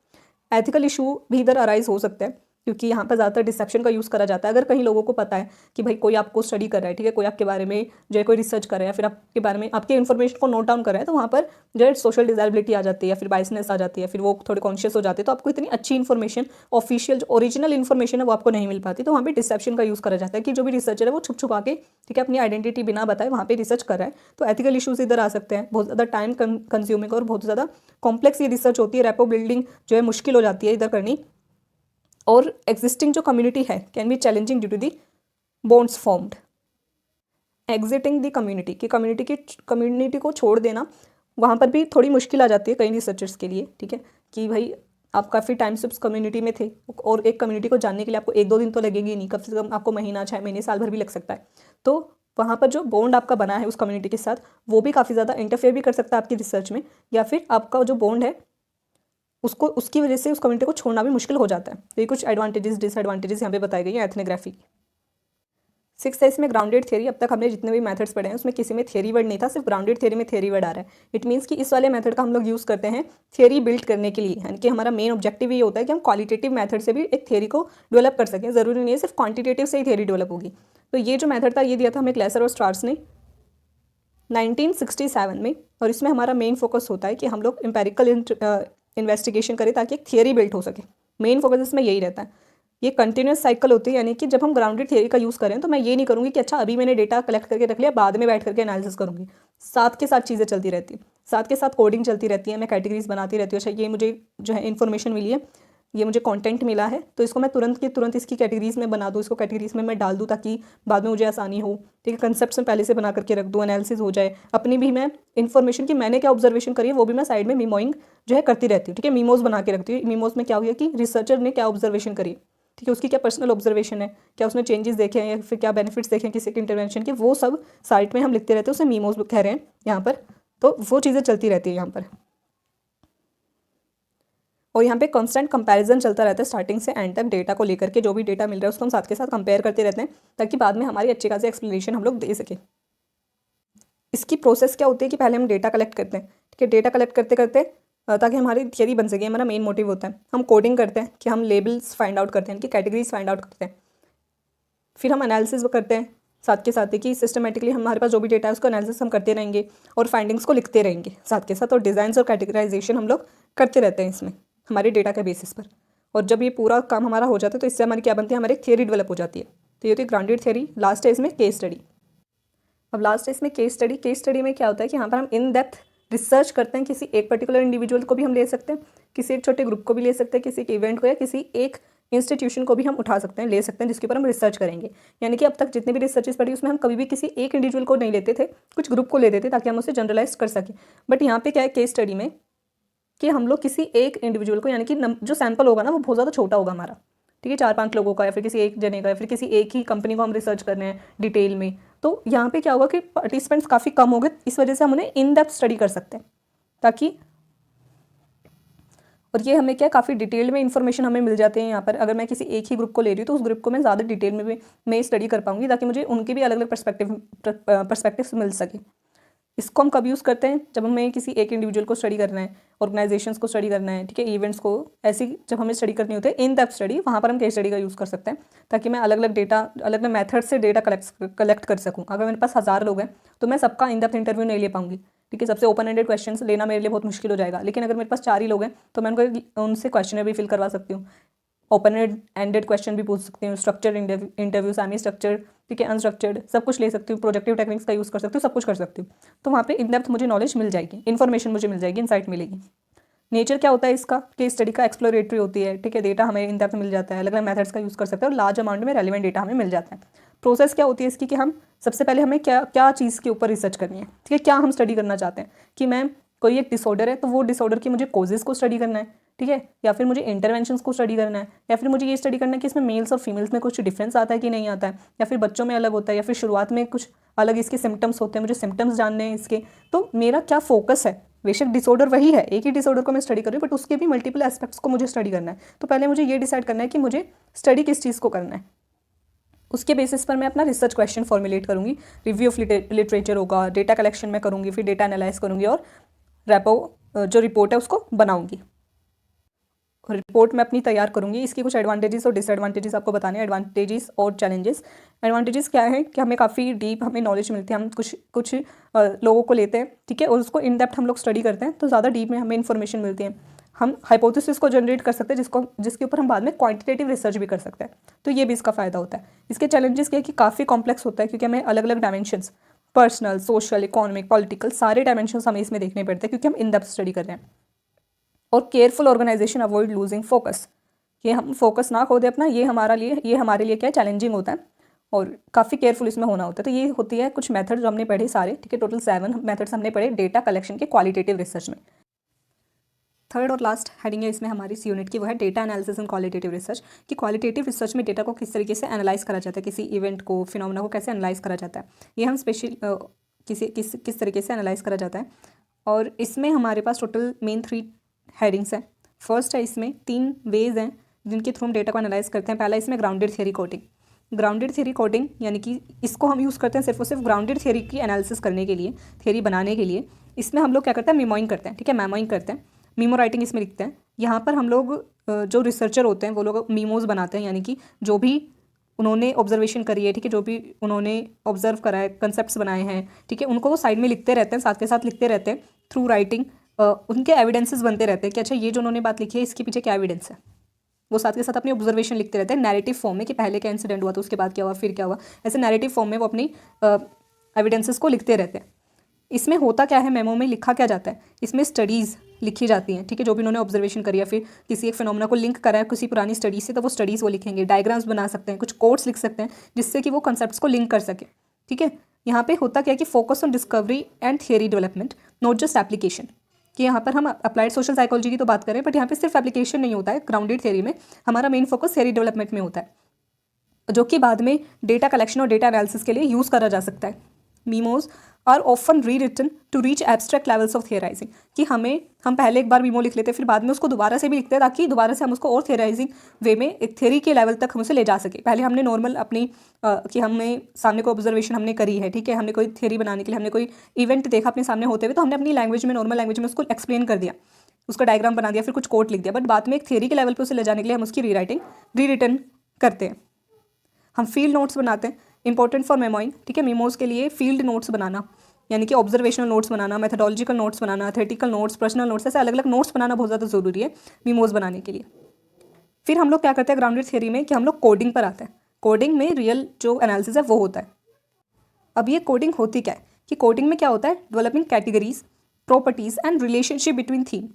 एथिकल इशू भी इधर अराइज हो सकता है क्योंकि यहाँ पर ज़्यादातर डिसेप्शन का यूज़ करा जाता है। अगर कहीं लोगों को पता है कि भाई कोई आपको स्टडी कर रहा है, ठीक है, कोई आपके बारे में जो है कोई रिसर्च कर रहा है या फिर आपके बारे में आपके इन्फॉर्मेशन को नोट डाउन कर रहा है, तो वहाँ पर जो है सोशल डिज़ायरेबिलिटी आ जाती है या फिर बायसनेस आ जाती है, फिर वो थोड़े कॉन्शियस हो जाते हैं, तो आपको इतनी अच्छी इन्फॉर्मेशन, ऑफिशियल जो ओरिजिनल इन्फॉर्मेशन है वो आपको नहीं मिल पाती। तो वहाँ पर डिसेप्शन का यूज़ करा जाता है कि जो भी रिसर्चर है वो छुप छुपा के, ठीक है, अपनी आइडेंटिटी बिना बताए वहाँ पर रिसर्च कर रहा है। तो एथिकल इशूज़ इधर आ सकते हैं, बहुत ज़्यादा टाइम कंज्यूमिंग और बहुत ज़्यादा कॉम्प्लेक्स ये रिसर्च होती है, रैपो बिल्डिंग जो है मुश्किल हो जाती है इधर करनी। और एग्जिस्टिंग जो कम्युनिटी है can be challenging due to the bonds formed. Exiting the community की कम्युनिटी को छोड़ देना, वहाँ पर भी थोड़ी मुश्किल आ जाती है कई रिसर्चर्स के लिए, ठीक है, कि भाई आप काफ़ी टाइम से उस कम्युनिटी में थे और एक कम्युनिटी को जानने के लिए आपको 1-2 दिन तो लगेंगे नहीं, कम से कम आपको महीना, 6 महीने, साल भर भी लग सकता है। तो वहाँ पर जो बॉन्ड आपका बना है उस कम्युनिटी के साथ वो भी काफ़ी ज़्यादा इंटरफेयर भी कर सकता है आपकी रिसर्च में, या फिर आपका जो बॉन्ड है उसकी वजह से उस कम्युनिटी को छोड़ना भी मुश्किल हो जाता है। तो ये कुछ एडवांटेजेस डिसएडवांटेजेस यहाँ पे बताई गई हैं एथनोग्राफी की। 6th है इसमें ग्राउंडेड थ्योरी। अब तक हमने जितने भी मेथड्स पढ़े हैं उसमें किसी में थ्योरी वर्ड नहीं था, सिर्फ ग्राउंडेड थ्योरी में थ्योरी वर्ड आ रहा है। इट मीन्स कि इस वाले मेथड का हम लोग यूज़ करते हैं थ्योरी बिल्ड करने के लिए, यानी कि हमारा मेन ऑब्जेक्टिव ये होता है कि हम क्वालिटेटिव मेथड से भी एक थ्योरी को डेवलप कर सकें। ज़रूरी नहीं है सिर्फ क्वान्टिटेटिव से ही थ्योरी डेवलप होगी। तो ये जो मेथड था ये दिया था हमें क्लेसर और स्टार्स ने 1967 में, और इसमें हमारा मेन फोकस होता है कि हम लोग एम्पेरिकल इन्वेस्टिगेशन करें ताकि एक थियरी बिल्ड हो सके। मेन फोकस इसमें यही रहता है। ये कंटिन्यूस साइकिल होती है, यानी कि जब हम ग्राउंडेड थियरी का यूज़ करें तो मैं ये नहीं करूँगी कि अच्छा अभी मैंने डेटा कलेक्ट करके रख लिया, बाद में बैठ करके एनालिसिस करूँगी। साथ के साथ चीज़ें चलती रहती है, साथ के साथ कोडिंग चलती रहती है, मैं कैटेगरीज बनाती रहती हूँ। अच्छा ये मुझे जो है इन्फॉर्मेशन मिली है, ये मुझे कंटेंट मिला है, तो इसको मैं तुरंत की तुरंत इसकी कैटेगरीज में बना दूँ, इसको कैटेगरीज में मैं डाल दूँ ताकि बाद में मुझे आसानी हो, ठीक है। कंसेप्ट्स में पहले से बना करके रख दूँ, एनालिसिस हो जाए। अपनी भी मैं इन्फॉर्मेशन की मैंने क्या ऑब्जर्वेशन करी है वो भी मैं साइड में मीमोइंग जो है करती रहती हूँ, ठीक है। मीमोज बना के रखती हूँ। मीमोज में क्या हुआ कि रिसर्चर ने क्या ऑब्जर्वेशन करी, ठीक है, उसकी क्या पर्सनल ऑब्जर्वेशन है, क्या उसने चेंजेस देखे हैं या फिर क्या बेनिफिट्स देखे हैं किसी के इंटरवेंशन के, वो सब साइट में हम लिखते रहते हैं, उसे मीमोज कह रहे हैं यहाँ पर। तो वो चीज़ें चलती रहती है यहाँ पर। और यहाँ पे कांस्टेंट कंपैरिजन चलता रहता है स्टार्टिंग से एंड तक डेटा को लेकर के। जो भी डेटा मिल रहा है उसको हम साथ के साथ कंपेयर करते रहते हैं ताकि बाद में हमारी अच्छी खासी एक्सप्लेनेशन हम लोग दे सकें। इसकी प्रोसेस क्या होती है कि पहले हम डेटा कलेक्ट करते हैं, ठीक है। डेटा कलेक्ट करते करते ताकि हमारी थियरी बन सके, हमारा मेन मोटिव होता है। हम कोडिंग करते हैं कि हम लेबल्स फाइंड आउट करते हैं, इनकी कैटेगरीज फाइंड आउट करते हैं। फिर हम एनालिसिस करते हैं साथ के साथ ही कि सिस्टमेटिकली हमारे पास जो भी डेटा है उसको एनालिसिस हम करते रहेंगे और फाइंडिंग्स को लिखते रहेंगे साथ के साथ। और डिज़ाइंस और कैटेगराइजेशन हम लोग करते रहते हैं इसमें हमारे डेटा के बेसिस पर। और जब ये पूरा काम हमारा हो जाता है तो इससे हमारी क्या बनती है, हमारी एक थियरी डेवलप हो जाती है। तो ये होती है ग्राउंडेड थियरी। लास्ट है इसमें केस स्टडी। अब लास्ट है इसमें केस स्टडी। केस स्टडी में क्या होता है कि यहाँ पर हम इन डेप्थ रिसर्च करते हैं। किसी एक पर्टिकुलर इंडिविजुअल को भी हम ले सकते हैं, किसी एक छोटे ग्रुप को भी ले सकते हैं, किसी एक इवेंट को या किसी एक इंस्टीट्यूशन को भी हम उठा सकते हैं, ले सकते हैं, जिसके ऊपर हम रिसर्च करेंगे। यानी कि अब तक जितने भी रिसर्चेस पढ़ी उसमें हम कभी भी किसी एक इंडिविजुअल को नहीं लेते थे, कुछ ग्रुप को लेते थे ताकि हम उसे जनरलाइज कर सकें। बट यहाँ पे क्या है केस स्टडी में कि हम लोग किसी एक इंडिविजुअल को, यानी कि जो सैंपल होगा ना वो बहुत ज़्यादा छोटा होगा हमारा, ठीक है, 4-5 लोगों का या फिर किसी एक जने का या फिर किसी एक ही कंपनी को हम रिसर्च कर रहे हैं डिटेल में। तो यहाँ पे क्या होगा कि पार्टिसिपेंट्स काफ़ी कम हो गए, इस वजह से हम उन्हें इन डेप्थ स्टडी कर सकते हैं ताकि, और ये हमें क्या काफ़ी डिटेल में इन्फॉर्मेशन हमें मिल जाते हैं यहाँ पर। अगर मैं किसी एक ही ग्रुप को ले रही हूँ तो उस ग्रुप को मैं ज़्यादा डिटेल में भी मैं स्टडी कर पाऊँगी ताकि मुझे उनके भी अलग अलग पर्सपेक्टिव्स मिल सके। इसको हम कब यूज़ करते हैं, जब हमें किसी एक इंडिविजुअल को स्टडी करना है, ऑर्गेनाइजेशंस को स्टडी करना है, ठीक है, इवेंट्स को, ऐसी जब हमें स्टडी करनी होती है इन डेप्थ स्टडी, वहाँ पर हम केस स्टडी का यूज़ कर सकते हैं ताकि मैं अलग अलग डेटा, अलग अलग मेथड से डेटा कलेक्ट कर सकूँ। अगर मेरे पास 1000 लोग हैं तो मैं सबका इन डेप्थ इंटरव्यू नहीं ले पाऊँगी, ठीक है। सबसे ओपन एंडेड क्वेश्चंस लेना मेरे लिए बहुत मुश्किल हो जाएगा। लेकिन अगर मेरे पास 4 ही लोग हैं तो मैं उनसे क्वेश्चनर भी फिल करवा सकती हूँ, ओपन एंडेड क्वेश्चन भी पूछ सकती हूँ, स्ट्रक्चर्ड इंटरव्यू, सेमी स्ट्रक्चर्ड, ठीक है, अनस्ट्रक्चर्ड, सब कुछ ले सकती हूँ, प्रोजेक्टिव टेक्निक्स का यूज़ कर सकती हूँ, सब कुछ कर सकती हूँ। तो वहाँ पे इन डेप्थ मुझे नॉलेज मिल जाएगी, इन्फॉर्मेशन मुझे मिल जाएगी, इनसाइट मिलेगी। नेचर क्या होता है इसका, केस स्टडी का एक्सप्लोरेटरी होती है, ठीक है। डेटा हमें इन डेप्थ मिल जाता है, अलग अलग मेथड्स का यूज़ कर सकते हैं और लार्ज अमाउंट में रेलिवेंट डेटा हमें मिल जाता है। प्रोसेस क्या होती है इसकी कि हम सबसे पहले हमें क्या चीज़ के ऊपर रिसर्च करनी है, ठीक है, क्या हम स्टडी करना चाहते हैं कि मैम कोई एक डिसऑर्डर है तो वो डिसऑर्डर की मुझे कोजेज़ को स्टडी करना है, ठीक है, या फिर मुझे इंटरवेंशंस को स्टडी करना है, या फिर मुझे ये स्टडी करना है कि इसमें मेल्स और फीमेल्स में कुछ डिफरेंस आता है कि नहीं आता है, या फिर बच्चों में अलग होता है, या फिर शुरुआत में कुछ अलग इसके सिम्टम्स होते हैं, मुझे सिम्टम्स जानने हैं इसके। तो मेरा क्या फोकस है, बेशक डिसऑर्डर वही है, एक ही डिसऑर्डर को मैं स्टडी कर रही हूँ बट उसके भी मल्टीपल एस्पेक्ट्स को मुझे स्टडी करना है। तो पहले मुझे ये डिसाइड करना है कि मुझे स्टडी किस चीज़ को करना है, उसके बेसिस पर मैं अपना रिसर्च क्वेश्चन फॉर्मुलेट करूँगी, रिव्यू ऑफ लिटरेचर होगा, डेटा कलेक्शन में करूँगी, फिर डेटा एनालाइज करूँगी और जो रिपोर्ट है उसको बनाऊँगी और रिपोर्ट मैं अपनी तैयार करूँगी। इसकी कुछ एडवांटेजेस और डिसएडवांटेजेस आपको बताने हैं। एडवांटेजेस और चैलेंजेस। एडवांटेजेस क्या है कि हमें काफ़ी डीप हमें नॉलेज मिलती है, हम कुछ लोगों को लेते हैं, ठीक है, और उसको इन डेप्थ हम लोग स्टडी करते हैं तो ज़्यादा डीप में हमें इन्फॉर्मेशन मिलती है। हम हाइपोथेसिस को जनरेट कर सकते हैं जिसके ऊपर हम बाद में क्वांटिटेटिव रिसर्च भी कर सकते हैं, तो ये भी इसका फ़ायदा होता है। इसके चैलेंजेस क्या है कि काफ़ी कॉम्प्लेक्स होता है क्योंकि हमें अलग अलग dimensions, personal, social, economic, political, सारे डायमेंशंस हमें इसमें देखने पड़ते हैं क्योंकि हम इन डेप्थ स्टडी कर रहे हैं। और careful organisation, avoid losing focus, ये हम फोकस ना खो दे अपना, ये हमारे लिए क्या है, चैलेंजिंग होता है और काफ़ी केयरफुल इसमें होना होता है। तो ये होती है कुछ मेथड जो हमने पढ़े सारे, ठीक है, टोटल 7 मेथड्स हमने पढ़े डेटा कलेक्शन के क्वालिटेटिव रिसर्च में। थर्ड और लास्ट हेडिंग है इसमें हमारी इस यूनिट की, वो है data analysis and qualitative research, कि क्वालिटेटिव रिसर्च में डेटा को किस तरीके से एनालाइज करा जाता है, किसी इवेंट को, फिनोमेना को कैसे एनालाइज करा जाता है, ये हम स्पेशल किस तरीके से एनालाइज करा जाता है। और इसमें हमारे पास टोटल मेन 3 हेडिंग्स हैं। फर्स्ट है इसमें 3 वेज हैं जिनके थ्रू हम डेटा को एनालाइज करते हैं। पहला इसमें grounded theory coding. Grounded theory coding यानी कि इसको हम यूज़ करते हैं सिर्फ और सिर्फ ग्राउंडेड थियरी की एनालिसिस करने के लिए, थियरी बनाने के लिए। इसमें हम लोग क्या करते हैं, मेमोइंग करते हैं, ठीक है, मेमोइंग करते हैं, मीमो राइटिंग इसमें लिखते हैं। यहाँ पर हम लोग जो रिसर्चर होते हैं वो लोग मीमोज बनाते हैं, यानी कि जो भी उन्होंने ऑब्जर्वेशन करी है, ठीक है, जो भी उन्होंने ऑब्जर्व करा है, कंसेप्ट्स बनाए हैं, ठीक है, उनको वो साइड में लिखते रहते हैं, साथ के साथ लिखते रहते हैं थ्रू राइटिंग। उनके एविडेंसेस बनते रहते हैं कि अच्छा ये जो उन्होंने बात लिखी है इसके पीछे क्या एविडेंस है। वो साथ के साथ अपनी ऑब्जर्वेशन लिखते रहते हैं नैरेटिव फॉर्म में कि पहले क्या इंसिडेंट हुआ था, उसके बाद क्या हुआ, फिर क्या हुआ, ऐसे नैरेटिव फॉर्म में वो अपनी एविडेंसेस को लिखते रहते हैं। इसमें होता क्या है, मेमो में लिखा क्या जाता है, इसमें स्टडीज़ लिखी जाती हैं, ठीक है, जो भी उन्होंने ऑब्जर्वेशन करी है, फिर किसी एक फिनोमेना को लिंक करा है किसी पुरानी स्टडी से, तो वो स्टडीज़ वो लिखेंगे, डायग्राम्स बना सकते हैं, कुछ कोट्स लिख सकते हैं जिससे कि वो कंसेप्ट्स को लिंक कर सके, ठीक है। यहाँ पे होता क्या है कि focus on discovery and theory development, not just application, कि यहाँ पर हम अप्लाइड सोशल साइकोलॉजी की तो बात करें बट यहाँ पे सिर्फ एप्लीकेशन नहीं होता है। ग्राउंडेड थियरी में हमारा मेन फोकस थियरी डेवलपमेंट में होता है, जो कि बाद में डेटा कलेक्शन और डेटा एनालिसिस के लिए यूज़ करा जा सकता है। Memos are often rewritten to reach abstract levels of theorising, कि हम पहले एक बार मीमो लिख लेते हैं, फिर बाद में उसको दोबारा से भी लिखते हैं ताकि दोबारा से हम उसको और थियराइजिंग वे में एक थ्योरी के लेवल तक हम उसे ले जा सके। पहले हमने नॉर्मल अपनी कि हमने सामने को ऑब्जर्वेशन हमने करी है, ठीक है, हमने कोई थ्योरी बनाने के लिए हमने कोई इवेंट देखा अपने सामने होते हुए, तो हमने अपनी लैंग्वेज में, नॉर्मल लैंग्वेज में उसको एक्सप्लेन कर दिया, उसका डायग्राम बना दिया, फिर कुछ कोट लिख दिया। बट बाद में एक थ्योरी के लेवल पे उसे ले जाने के लिए हम उसकी रीराइटिंग, री रिटन करते हैं। हम फील्ड नोट्स बनाते हैं, इंपॉर्टेंट फॉर मेमोइंग, ठीक है। मीमोज के लिए फील्ड नोट्स बनाना, यानी कि ऑब्जर्वेशनल नोट्स बनाना, मेथोडोलॉजिकल नोट्स बनाना, थेटिकल नोट्स, पर्सनल नोट्स, ऐसे अलग अलग नोट्स बनाना बहुत ज़्यादा ज़रूरी है मीमोज बनाने के लिए। फिर हम लोग क्या करते हैं ग्राउंडेड थ्योरी में कि हम लोग कोडिंग पर आते हैं। कोडिंग में रियल जो एनालिसिस है वो होता है। अब ये कोडिंग होती क्या है कि कोडिंग में क्या होता है, developing categories, properties and relationship between theme,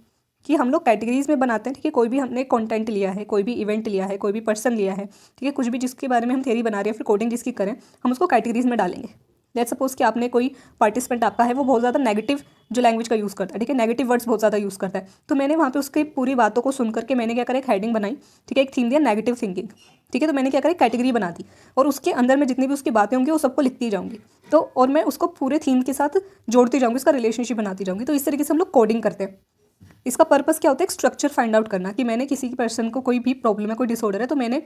कि हम लोग कैटेगरीज में बनाते हैं, ठीक है। कोई भी हमने कंटेंट लिया है, कोई भी इवेंट लिया है, कोई भी पर्सन लिया है, ठीक है, कुछ भी जिसके बारे में हम थ्योरी बना रहे हैं, फिर कोडिंग जिसकी करें, हम उसको कैटेगरीज में डालेंगे। लेट्स सपोज कि आपने कोई पार्टिसिपेंट आपका है, वो बहुत ज़्यादा नेगेटिव जो लैंग्वेज का यूज़ करता है, ठीक है, नेगेटिव वर्ड्स बहुत ज़्यादा यूज़ करता है, तो मैंने वहाँ पे उसकी पूरी बातों को सुन करके मैंने क्या करा, एक हेडिंग बनाई, ठीक है, एक थीम दिया नेगेटिव थिंकिंग, ठीक है। तो मैंने क्या करा, कैटेगरी बना दी और उसके अंदर में जितनी भी उसकी बातें होंगी वो सबको लिखती जाऊँगी, तो और मैं उसको पूरे थीम के साथ जोड़ती जाऊँगी, उसका रिलेशनशिप बनाती जाऊँगी। तो इस तरीके से हम लोग कोडिंग करते हैं। इसका पर्पस क्या होता है, एक स्ट्रक्चर फाइंड आउट करना, कि मैंने किसी पर्सन को कोई भी प्रॉब्लम है, कोई डिसऑर्डर है, तो मैंने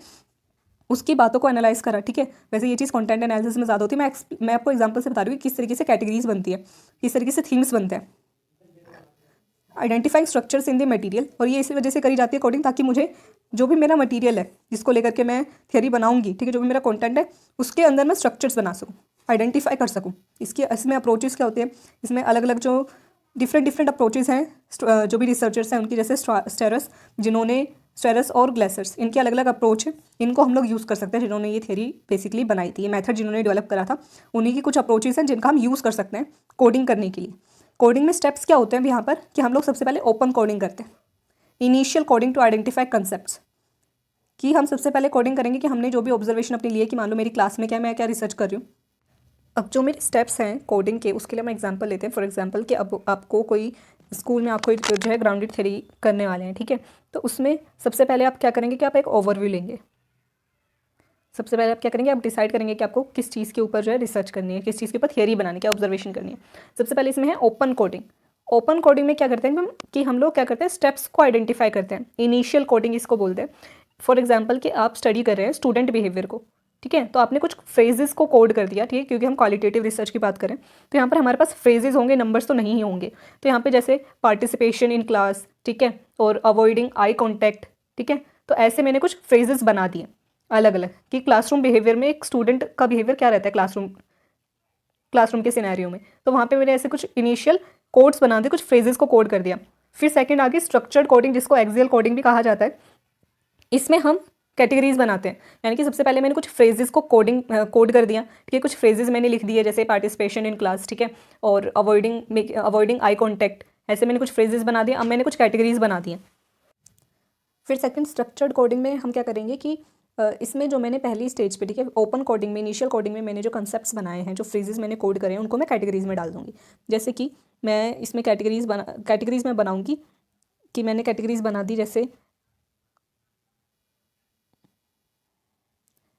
उसकी बातों को एनालाइज करा, ठीक है। वैसे ये चीज़ कंटेंट एनालिसिस में ज़्यादा होती है। मैं आपको एग्जांपल से बता रही हूँ कि किस तरीके से कैटेगरीज बनती है, किस तरीके से थीम्स बनते हैं। Identifying structures in the material, और ये इसी वजह से करी जाती है कोडिंग, ताकि मुझे जो भी मेरा मटेरियल है जिसको लेकर के मैं थ्योरी बनाऊंगी, ठीक है, जो भी मेरा कंटेंट है उसके अंदर मैं स्ट्रक्चर्स बना सकूँ, आइडेंटिफाई कर सकूँ। इसमें अप्रोचेस क्या होते हैं, इसमें अलग अलग जो डिफरेंट अप्रोचेस हैं जो भी रिसर्चर्स हैं उनकी, जैसे स्टेरस और ग्लेसर्स, इनके अलग अलग अप्रोच है, इनको हम लोग यूज़ कर सकते हैं। जिन्होंने ये थ्योरी बेसिकली बनाई थी, ये मेथड जिन्होंने डेवलप करा था, उन्हीं की कुछ अप्रोचेस हैं जिनका हम यूज़ कर सकते हैं कोडिंग करने के लिए। कोडिंग में स्टेप्स क्या होते हैं यहाँ पर, कि हम लोग सबसे पहले ओपन कोडिंग करते हैं, initial coding to identify concepts, कि हम सबसे पहले कोडिंग करेंगे कि हमने जो भी ऑब्जर्वेशन अपनी लिए, कि मान लो मेरी क्लास में क्या मैं क्या रिसर्च कर रही हूँ। अब जो मेरे स्टेप्स हैं कोडिंग के, उसके लिए हम एग्जांपल लेते हैं। फॉर एग्जांपल कि अब आपको कोई स्कूल में आपको जो है ग्राउंडेड थ्योरी करने वाले हैं, ठीक है, तो उसमें सबसे पहले आप क्या करेंगे कि आप एक ओवरव्यू लेंगे। सबसे पहले आप क्या करेंगे, आप डिसाइड करेंगे कि आपको किस चीज़ के ऊपर जो है रिसर्च करनी है, किस चीज़ के ऊपर थ्योरी बनानी है, क्या ऑब्जर्वेशन करनी है। सबसे पहले इसमें है ओपन कोडिंग। ओपन कोडिंग में क्या करते हैं कि हम लोग क्या करते हैं, स्टेप्स को आइडेंटिफाई करते हैं। इनिशियल कोडिंग इसको बोलते हैं। फॉर एग्जाम्पल कि आप स्टडी कर रहे हैं स्टूडेंट बिहेवियर को, ठीक है, तो आपने कुछ फ्रेजेस को कोड कर दिया, ठीक है, क्योंकि हम क्वालिटेटिव रिसर्च की बात करें तो यहाँ पर हमारे पास फ्रेजेस होंगे, नंबर्स तो नहीं ही होंगे। तो यहाँ पे जैसे पार्टिसिपेशन इन क्लास, ठीक है, और अवॉइडिंग आई कॉन्टैक्ट, ठीक है, तो ऐसे मैंने कुछ फ्रेजेस बना दिए अलग अलग, कि क्लासरूम बिहेवियर में एक स्टूडेंट का बिहेवियर क्या रहता है क्लासरूम के सिनेरियो में। तो वहाँ पे मैंने ऐसे कुछ इनिशियल कोड्स बना दिए, कुछ फ्रेजेस को कोड कर दिया। फिर सेकंड आ गई स्ट्रक्चर्ड कोडिंग, जिसको एक्सियल कोडिंग भी कहा जाता है। इसमें हम कैटेगरीज बनाते हैं, यानी कि सबसे पहले मैंने कुछ फ्रेजेस को कोड कर दिया, ठीक है, कुछ फ्रेजेस मैंने लिख दिए, जैसे पार्टिसिपेशन इन क्लास, ठीक है, और अवॉइडिंग आई कॉन्टैक्ट, ऐसे मैंने कुछ फ्रेजेस बना दिए। अब मैंने कुछ कैटेगरीज बना दी हैं। फिर सेकंड स्ट्रक्चर्ड कोडिंग में हम क्या करेंगे कि इसमें जो मैंने पहली स्टेज पे, ठीक है, ओपन कोडिंग में, इनिशियल कोडिंग में मैंने जो कंसेप्ट्स बनाए हैं, जो फ्रेजेस मैंने कोड करे हैं, उनको मैं कैटेगरीज में डाल दूंगी। जैसे कि मैं इसमें कैटेगरीज में बनाऊंगी कि मैंने कैटेगरीज बना दी, जैसे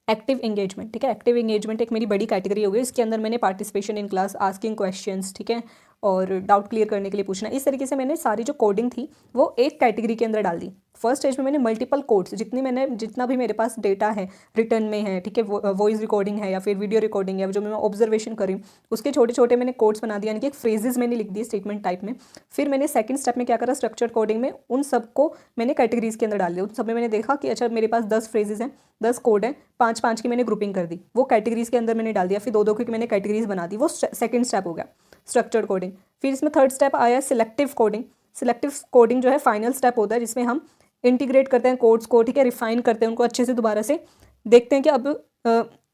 एक्टिव एंगेजमेंट, ठीक है, एक्टिव एंगेजमेंट एक मेरी बड़ी कैटेगरी हो गई। इसके अंदर मैंने participation in class, asking questions, ठीक है, और डाउट क्लियर करने के लिए पूछना, इस तरीके से मैंने सारी जो कोडिंग थी वो एक कैटेगरी के अंदर डाल दी। फर्स्ट स्टेज में मैंने मल्टीपल कोड्स, जितना भी मेरे पास डेटा है रिटर्न में है, ठीक है, वॉइस रिकॉर्डिंग है या फिर वीडियो रिकॉर्डिंग है, जो मैं ऑब्जर्वेशन करी, उसके छोटे छोटे मैंने कोड्स बना दिया, यानी कि एक फ्रेजेस मैंने लिख दिए स्टेटमेंट टाइप में। फिर मैंने सेकंड स्टेप में क्या करा, स्ट्रक्चर्ड कोडिंग में उन सबको मैंने कैटेगरीज के अंदर डाल दिया। उन सब में मैंने देखा कि अच्छा मेरे पास 10 फ्रेजेस हैं, 10 कोड हैं, 5-5 की मैंने ग्रुपिंग कर दी, वो कैटेगरीज के अंदर मैंने डाल दिया। फिर 2-2 की मैंने कैटेगरीज बना दी, वो सेकंड स्टेप हो गया स्ट्रक्चर्ड कोडिंग। फिर इसमें थर्ड स्टेप आया सिलेक्टिव कोडिंग। सिलेक्टिव कोडिंग जो है फाइनल स्टेप होता है, जिसमें हम इंटीग्रेट करते हैं कोड्स को, ठीक है, रिफाइन करते हैं उनको अच्छे से, दोबारा से देखते हैं कि अब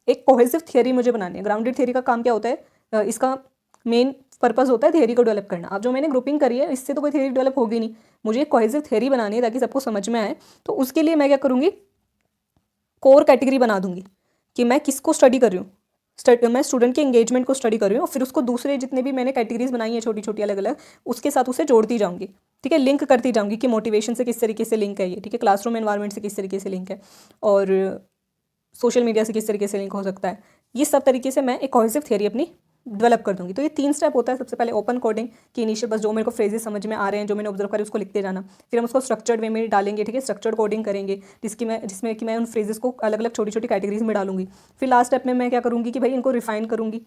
एक कोहेसिव थियरी मुझे बनानी है। ग्राउंडेड थियरी का काम क्या होता है, इसका मेन पर्पस होता है थियरी को डेवलप करना। अब जो मैंने ग्रुपिंग करी है, इससे तो कोई थियरी डेवलप होगी नहीं, मुझे एक कोहेसिव थियरी बनानी है ताकि सबको समझ में आए। तो उसके लिए मैं क्या करूँगी, कोर कैटेगरी बना दूंगी कि मैं किसको स्टडी कर रही हूँ, मैं स्टूडेंट के एंगेजमेंट को स्टडी कर रही हूँ, और फिर उसको दूसरे जितने भी मैंने कैटेगरीज बनाई है छोटी छोटी अलग अलग, उसके साथ उसे जोड़ती जाऊँगी, ठीक है, लिंक करती जाऊँगी कि मोटिवेशन से किस तरीके से लिंक है ये, ठीक है, क्लासरूम एनवायरनमेंट से किस तरीके से लिंक है, और सोशल मीडिया से किस तरीके से लिंक हो सकता है। ये सब तरीके से मैं एक कोहेसिव थियरी अपनी डेवलप कर दूंगी। तो ये 3 स्टेप होता है। सबसे पहले ओपन कोडिंग की इनिशियल बस जो मेरे को फ्रेजेस समझ में आ रहे हैं, जो मैंने ऑब्जर्व करे उसको लिखते जाना। फिर हम उसको स्ट्रक्चर्ड वे में डालेंगे, ठीक है, स्ट्रक्चर्ड कोडिंग करेंगे जिसमें कि मैं उन फ्रेजेस को अलग अलग छोटी छोटी कैटेगरीज में डालूंगी। फिर लास्ट स्टेप में मैं क्या करूँगी कि भाई इनको रिफाइन करूँगी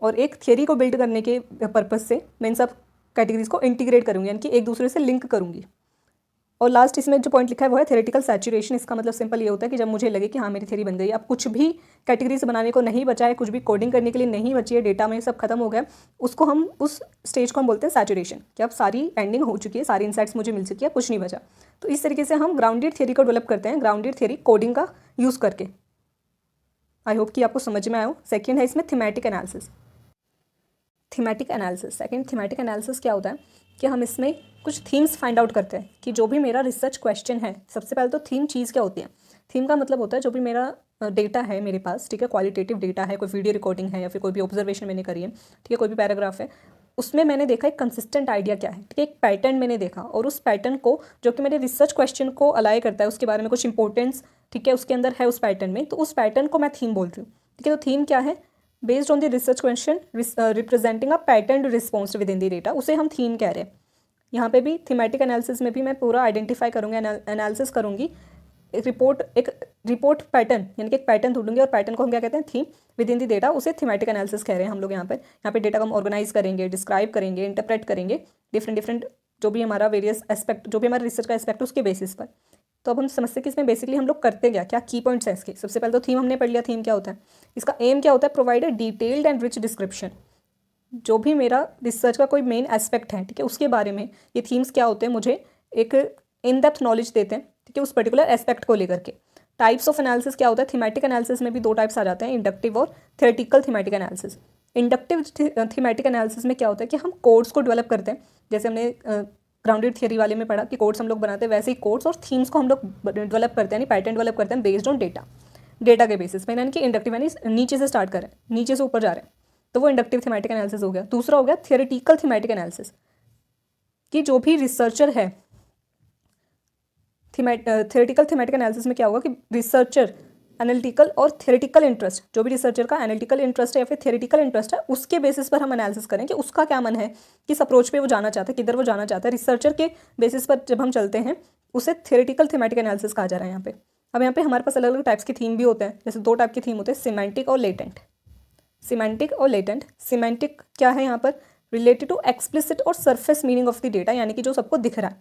और एक थियरी को बिल्ड करने के पर्पज़ से मैं इन सब कैटेगरीज को इंटीग्रेट करूँगी, यानी कि एक दूसरे से लिंक करूँगी। और लास्ट इसमें जो पॉइंट लिखा है वो है थ्योरेटिकल सैचुरेशन। इसका मतलब सिंपल ये होता है कि जब मुझे लगे कि हाँ मेरी थ्योरी बन गई, अब कुछ भी कैटेगरीज बनाने को नहीं बचा है, कुछ भी कोडिंग करने के लिए नहीं बची है, डेटा में सब खत्म हो गया, उसको हम उस स्टेज को हम बोलते हैं सैचुरेशन, कि अब सारी एंडिंग हो चुकी है, सारी इंसाइट्स मुझे मिल चुकी है, कुछ नहीं बचा। तो इस तरीके से हम ग्राउंडेड थ्योरी को डेवलप करते हैं, ग्राउंडेड थ्योरी कोडिंग का यूज़ करके। आई होप कि आपको समझ में आया हो। सेकेंड है इसमें thematic analysis. Thematic analysis, second thematic analysis क्या होता है कि हम इसमें कुछ थीम्स फाइंड आउट करते हैं कि जो भी मेरा रिसर्च क्वेश्चन है, सबसे पहले तो थीम चीज़ क्या होती है। थीम का मतलब होता है जो भी मेरा डेटा है मेरे पास, ठीक है, क्वालिटेटिव डेटा है, कोई वीडियो रिकॉर्डिंग है या फिर कोई भी ऑब्जर्वेशन मैंने करी है, ठीक है, कोई भी पैराग्राफ है, उसमें मैंने देखा एक कंसिस्टेंट आइडिया क्या है, ठीक है, एक पैटर्न मैंने देखा और उस पैटर्न को जो कि मेरे रिसर्च क्वेश्चन को अलाइ करता है, उसके बारे में कुछ इंपॉर्टेंस, ठीक है, उसके अंदर है उस पैटर्न में, तो उस पैटर्न को मैं थीम बोल रही हूँ, ठीक है। तो थीम क्या है, based on the research question representing a pattern response with in the data, उसे हम थीम कह रहे हैं। यहाँ पे भी थीमेटिक एनालिसिस में भी मैं पूरा आइडेंटिफाई करूँगी, एनालिसिस करूँगी, एक रिपोर्ट पैटर्न, यानी कि एक पैटर्न ढूंढूंगी और पैटर्न को हम क्या कहते हैं, theme with in the data, उसे थीमेटिक एनालिसिस कह रहे हैं हम लोग। यहाँ पे डेटा को हम ऑर्गेनाइज करेंगे, डिस्क्राइब करेंगे, इंटरप्रेट करेंगे डिफरेंट जो भी हमारा वेरियस एस्पेक्ट, जो भी हमारा रिसर्च का एस्पेक्ट उसके बेसिस पर। तो अब हम समझते हैं कि इसमें बेसिकली हम लोग करते क्या की पॉइंट्स हैं इसके। सबसे पहले तो थीम हमने पढ़ लिया, थीम क्या होता है, इसका एम क्या होता है, provide a detailed and rich description. जो भी मेरा रिसर्च का कोई मेन एस्पेक्ट है, ठीक है, उसके बारे में ये थीम्स क्या होते हैं, मुझे एक इन डेप्थ नॉलेज देते हैं, ठीक है, उस पर्टिकुलर एस्पेक्ट को लेकर के। टाइप्स ऑफ एनालिसिस क्या होता है, थीमेटिक एनालिसिस में भी 2 टाइप्स आ जाते हैं, इंडक्टिव और theoretical thematic analysis. Inductive thematic analysis में क्या होता है कि हम कोड्स को डेवलप करते हैं, जैसे हमने ग्राउंडेड थियरी वाले में पढ़ा कि कोड्स हम लोग बनाते हैं, वैसे ही कोड्स और थीम्स को हम लोग डेवलप करते हैं, यानी पैटर्न डेवलप करते हैं बेस्ड ऑन डेटा के बेसिस पे, यानी कि इंडक्टिव, यानी नीचे से स्टार्ट कर रहे हैं, नीचे से ऊपर जा रहे हैं, तो वो इंडक्टिव थीमेटिक एनालिसिस हो गया। दूसरा हो गया थ्योरेटिकल थीमेटिक एनालिसिस, कि जो भी रिसर्चर है, थ्योरेटिकल थीमेटिक एनालिसिस में क्या होगा कि रिसर्चर एनालिटिकल और थ्योरेटिकल इंटरेस्ट, जो भी रिसर्चर का एनालिटिकल इंटरेस्ट है या फिर थ्योरेटिकल इंटरेस्ट है, उसके बेसिस पर हम एनालिसिस करें कि उसका क्या मन है, किस अप्रोच पे वो जाना चाहता है, किधर वो जाना चाहता है। रिसर्चर के बेसिस पर जब हम चलते हैं उसे थ्योरेटिकल थीमेटिक एनालिसिस कहा जा रहा है यहाँ पे। अब यहाँ पे हमारे पास अलग अलग टाइप्स की थीम भी होते हैं, जैसे 2 टाइप की थीम होते हैं, सिमेंटिक और लेटेंट। सिमेंटिक और लेटेंट। सिमेंटिक क्या है यहाँ पर, रिलेटेड टू एक्सप्लिसिट और surface meaning of the data, यानी कि जो सबको दिख रहा है,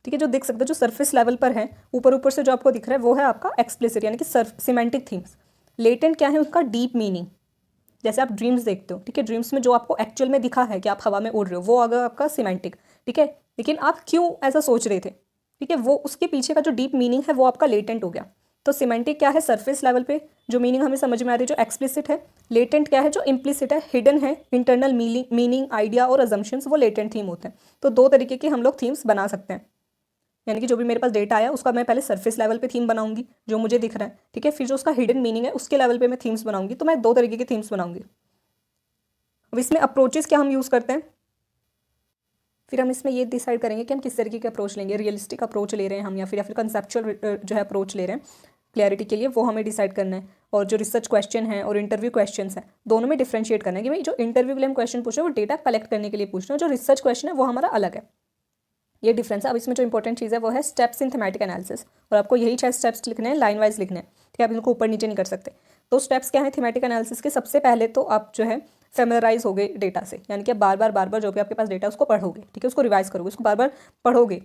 ठीक है, जो दिख सकता है, जो सरफेस लेवल पर है, ऊपर ऊपर से जो आपको दिख रहा है वो है आपका एक्सप्लिसिट, यानी कि सिमेंटिक थीम्स। लेटेंट क्या है, उसका डीप मीनिंग, जैसे आप ड्रीम्स देखते हो, ठीक है, ड्रीम्स में जो आपको एक्चुअल में दिखा है कि आप हवा में उड़ रहे हो, वो अगर आपका सिमेंटिक, ठीक है, लेकिन आप क्यों ऐसा सोच रहे थे, ठीक है, वो उसके पीछे का जो डीप मीनिंग है वो आपका लेटेंट हो गया। तो सिमेंटिक क्या है, सरफेस लेवल पे जो मीनिंग हमें समझ में आ रही है, जो एक्सप्लिसिट है। लेटेंट क्या है, जो इम्प्लिसिट है, हिडन है, इंटरनल मीनिंग, आइडिया और अजम्पशंस, वो लेटेंट थीम होते हैं। तो 2 तरीके के हम लोग थीम्स बना सकते हैं, यानी कि जो भी मेरे पास डेटा आया उसका मैं पहले सरफेस लेवल पे थीम बनाऊंगी जो मुझे दिख रहा है, ठीक है, फिर जो उसका हिडन मीनिंग है उसके लेवल पे मैं थीम्स बनाऊंगी। तो मैं 2 तरीके की थीम्स बनाऊंगी। अब इसमें अप्रोचेस क्या हम यूज़ करते हैं, फिर हम इसमें ये डिसाइड करेंगे कि हम किस तरीके के अप्रोच लेंगे, रियलिस्टिक अप्रोच ले रहे हैं हम या फिर कंसेप्चुअल जो है अप्रोच ले रहे हैं क्लैरिटी के लिए, वो हमें डिसाइड करना है। और जो रिसर्च क्वेश्चन है और इंटरव्यू क्वेश्चन है, दोनों में डिफ्रेंशिएट करना है कि भाई जो इंटरव्यू के लिए हम क्वेश्चन पूछ रहे हैं वो डेटा कलेक्ट करने के लिए पूछ रहे हैं, जो रिसर्च क्वेश्चन है वो हमारा अलग है, ये डिफरेंस है। अब इसमें जो इंपॉर्टेंट चीज़ है वो है स्टेप्स इन थीमेटिक एनालिसिस, और आपको यही 6 स्टेप्स लिखने हैं, लाइन वाइज लिखने हैं, ठीक है, आप इनको ऊपर नीचे नहीं कर सकते। तो स्टेप्स क्या है थीमेटिक एनालिसिस के, सबसे पहले तो आप जो है फेमिलराइज हो गए डेटा से, यानी कि बार बार जो भी आपके पास डेटा है उसको पढ़ोगे, ठीक है, उसको रिवाइज करोगे, उसको बार बार पढ़ोगे,